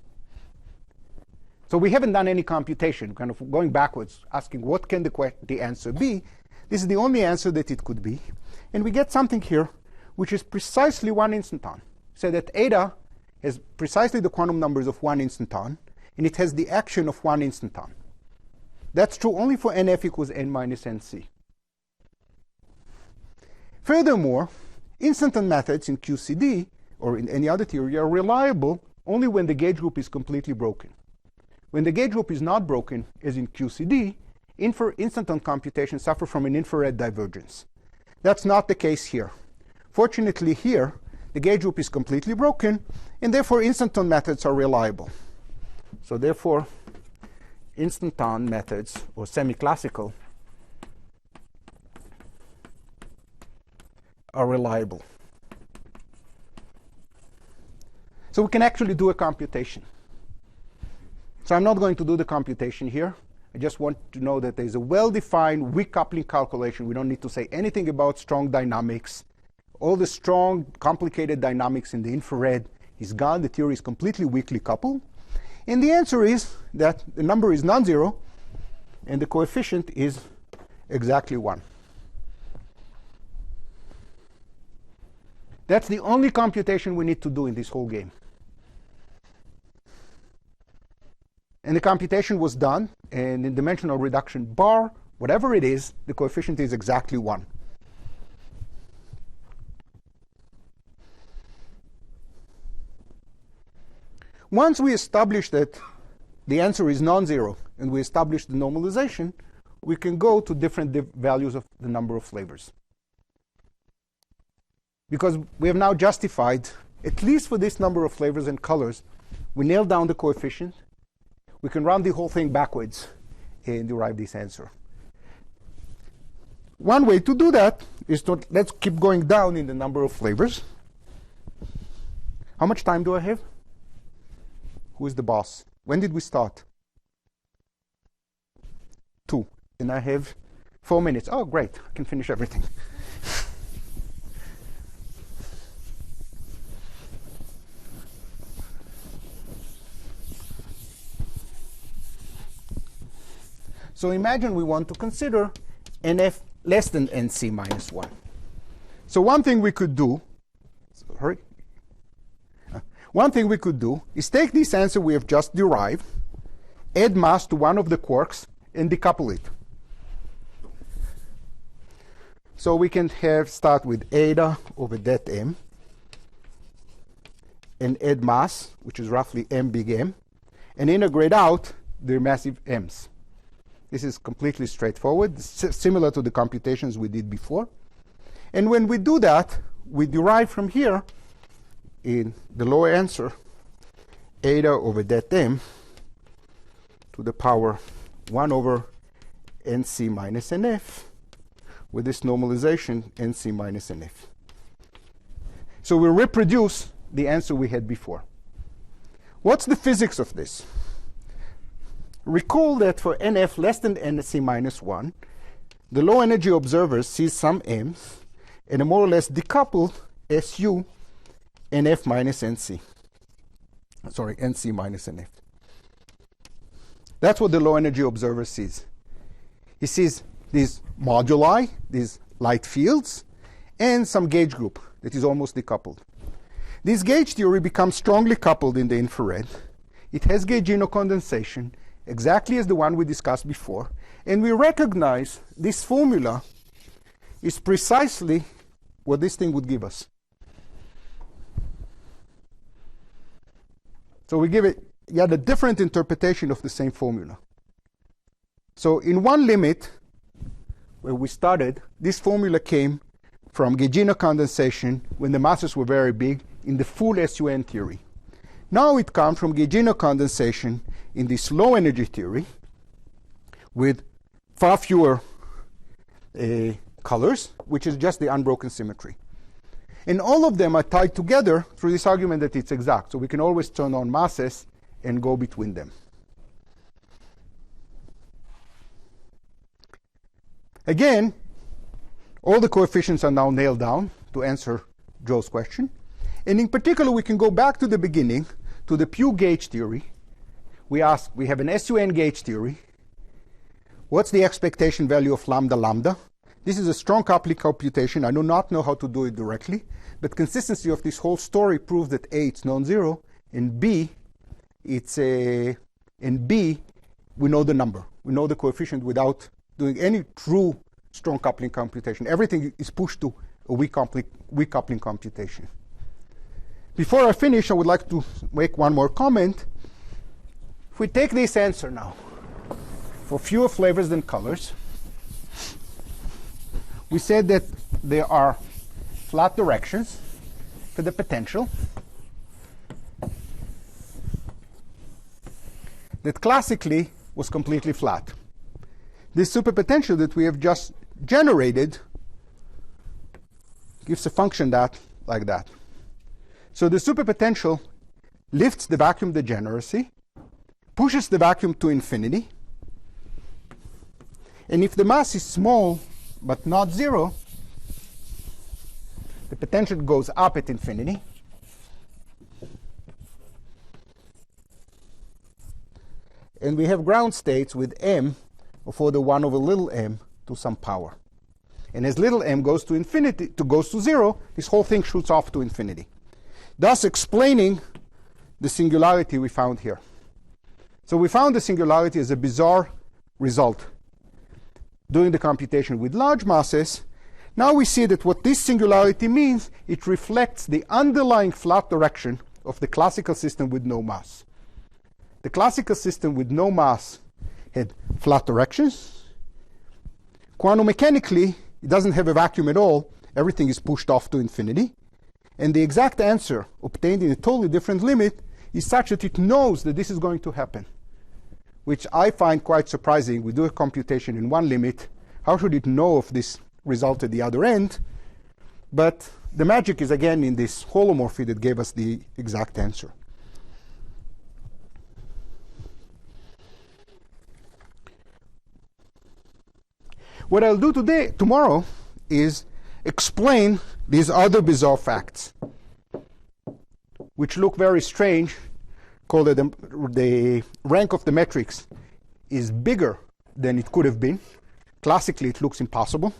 So we haven't done any computation, kind of going backwards, asking what can the answer be. This is the only answer that it could be. And we get something here which is precisely one instanton. So that eta has precisely the quantum numbers of one instanton, and it has the action of one instanton. That's true only for NF equals N minus NC. Furthermore, instanton methods in QCD or in any other theory are reliable only when the gauge group is completely broken. When the gauge group is not broken, as in QCD, instanton computations suffer from an infrared divergence. That's not the case here. Fortunately here, the gauge group is completely broken, and therefore instanton methods are reliable. So therefore, instanton methods, or semi-classical, are reliable. So we can actually do a computation. So I'm not going to do the computation here. I just want to know that there's a well-defined weak coupling calculation. We don't need to say anything about strong dynamics. All the strong, complicated dynamics in the infrared is gone. The theory is completely weakly coupled. And the answer is that the number is non-zero, and the coefficient is exactly 1. That's the only computation we need to do in this whole game. And the computation was done, and in dimensional reduction bar, whatever it is, the coefficient is exactly 1. Once we establish that the answer is non-zero, and we establish the normalization, we can go to different values of the number of flavors. Because we have now justified, at least for this number of flavors and colors, we nailed down the coefficient. We can run the whole thing backwards and derive this answer. One way to do that is to, let's keep going down in the number of flavors. How much time do I have? Who is the boss? When did we start? 2. And I have 4 minutes. Oh, great. I can finish everything. So imagine we want to consider NF less than NC minus 1. So one thing we could do, is take this answer we have just derived, add mass to one of the quarks, and decouple it. So we can start with eta over det m, and add mass, which is roughly m big M, and integrate out the massive m's. This is completely straightforward, similar to the computations we did before. And when we do that, we derive from here, in the lower answer, eta over det m to the power 1 over nc minus nf, with this normalization nc minus nf. So we reproduce the answer we had before. What's the physics of this? Recall that for NF less than NC minus 1, the low energy observer sees some m's and a more or less decoupled SU NF minus NC. Sorry, NC minus NF. That's what the low energy observer sees. He sees these moduli, these light fields, and some gauge group that is almost decoupled. This gauge theory becomes strongly coupled in the infrared. It has gaugino condensation, exactly as the one we discussed before, and we recognize this formula is precisely what this thing would give us. So we give it yet a different interpretation of the same formula. So in one limit, where we started, this formula came from gaugino condensation when the masses were very big in the full SUN theory. Now it comes from gaugino condensation in this low energy theory with far fewer colors, which is just the unbroken symmetry. And all of them are tied together through this argument that it's exact. So we can always turn on masses and go between them. Again, all the coefficients are now nailed down to answer Joe's question. And in particular, we can go back to the beginning, to the pure gauge theory. We have an SUN gauge theory. What's the expectation value of lambda lambda? This is a strong coupling computation. I do not know how to do it directly, but consistency of this whole story proves that A, it's non-zero, and B, we know the number. We know the coefficient without doing any true strong coupling computation. Everything is pushed to a weak coupling computation. Before I finish, I would like to make one more comment. If we take this answer now, for fewer flavors than colors, we said that there are flat directions for the potential that classically was completely flat. This superpotential that we have just generated gives a function like that. So the superpotential lifts the vacuum degeneracy, pushes the vacuum to infinity, and if the mass is small but not zero, the potential goes up at infinity. And we have ground states with m, of order 1 over little m, to some power. And as little m goes to infinity, goes to 0, this whole thing shoots off to infinity, thus explaining the singularity we found here. So we found the singularity as a bizarre result doing the computation with large masses. Now we see that what this singularity means, it reflects the underlying flat direction of the classical system with no mass. The classical system with no mass had flat directions. Quantum mechanically, it doesn't have a vacuum at all. Everything is pushed off to infinity. And the exact answer obtained in a totally different limit is such that it knows that this is going to happen, which I find quite surprising. We do a computation in one limit. How should it know of this result at the other end? But the magic is, again, in this holomorphy that gave us the exact answer. What I'll do tomorrow, is explain these other bizarre facts, which look very strange. Call that the rank of the metrics is bigger than it could have been. Classically, it looks impossible.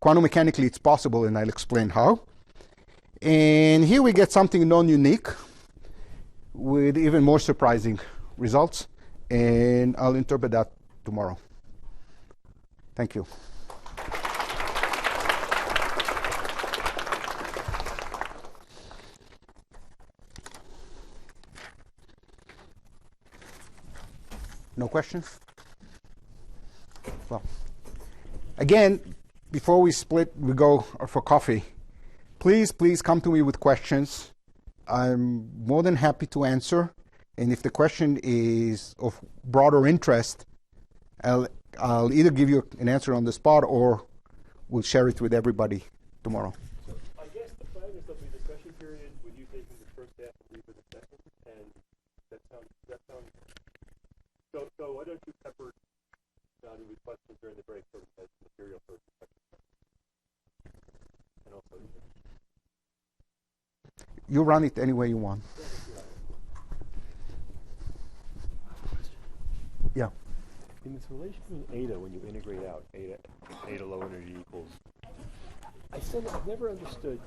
Quantum mechanically, it's possible, and I'll explain how. And here we get something non-unique with even more surprising results, and I'll interpret that tomorrow. Thank you. No questions? Well, again, before we go for coffee, please come to me with questions. I'm more than happy to answer. And if the question is of broader interest, I'll either give you an answer on the spot or we'll share it with everybody tomorrow. So I guess the plan is there'll be a discussion period with you taking the first half and leave with the second, and that sounds. So why don't you pepper Nati with questions during the break so we have material for the second part? And also, you run it any way you want. Yeah. In this relation with eta, when you integrate out eta low energy equals, I've never understood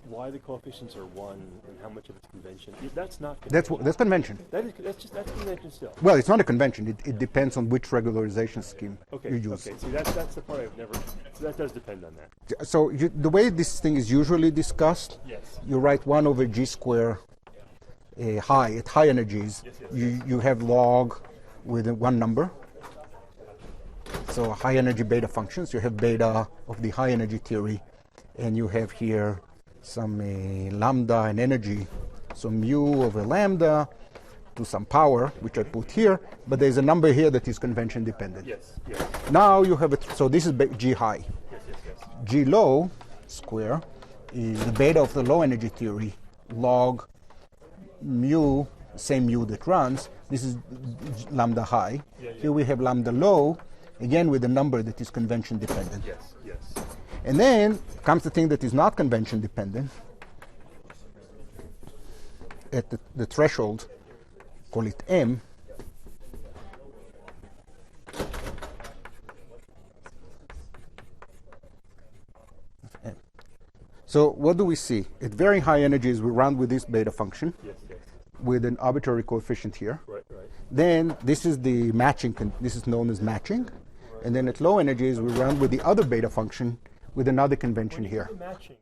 why the coefficients are 1 and how much of it's convention. That's not convention. That's convention. That's convention still. Well, it's not a convention. It depends on which regularization scheme you use. Okay. See, that's the part I've never. So that does depend on that. So the way this thing is usually discussed, yes, you write 1 over g square high at high energies. Yes. You have log with one number. So high energy beta functions. You have beta of the high energy theory, and you have here some lambda and energy, so mu over lambda to some power, which I put here, but there's a number here that is convention dependent. Yes. Now you have so this is g high. Yes. G low square is the beta of the low energy theory, log mu, same mu that runs. This is lambda high. Here we have lambda low, again with a number that is convention dependent. Yes. And then comes the thing that is not convention dependent. At the threshold, call it m. So what do we see? At very high energies, we run with this beta function with an arbitrary coefficient here. Right. Then this is the matching. This is known as matching. Right. And then at low energies, we run with the other beta function with another convention here. Matching.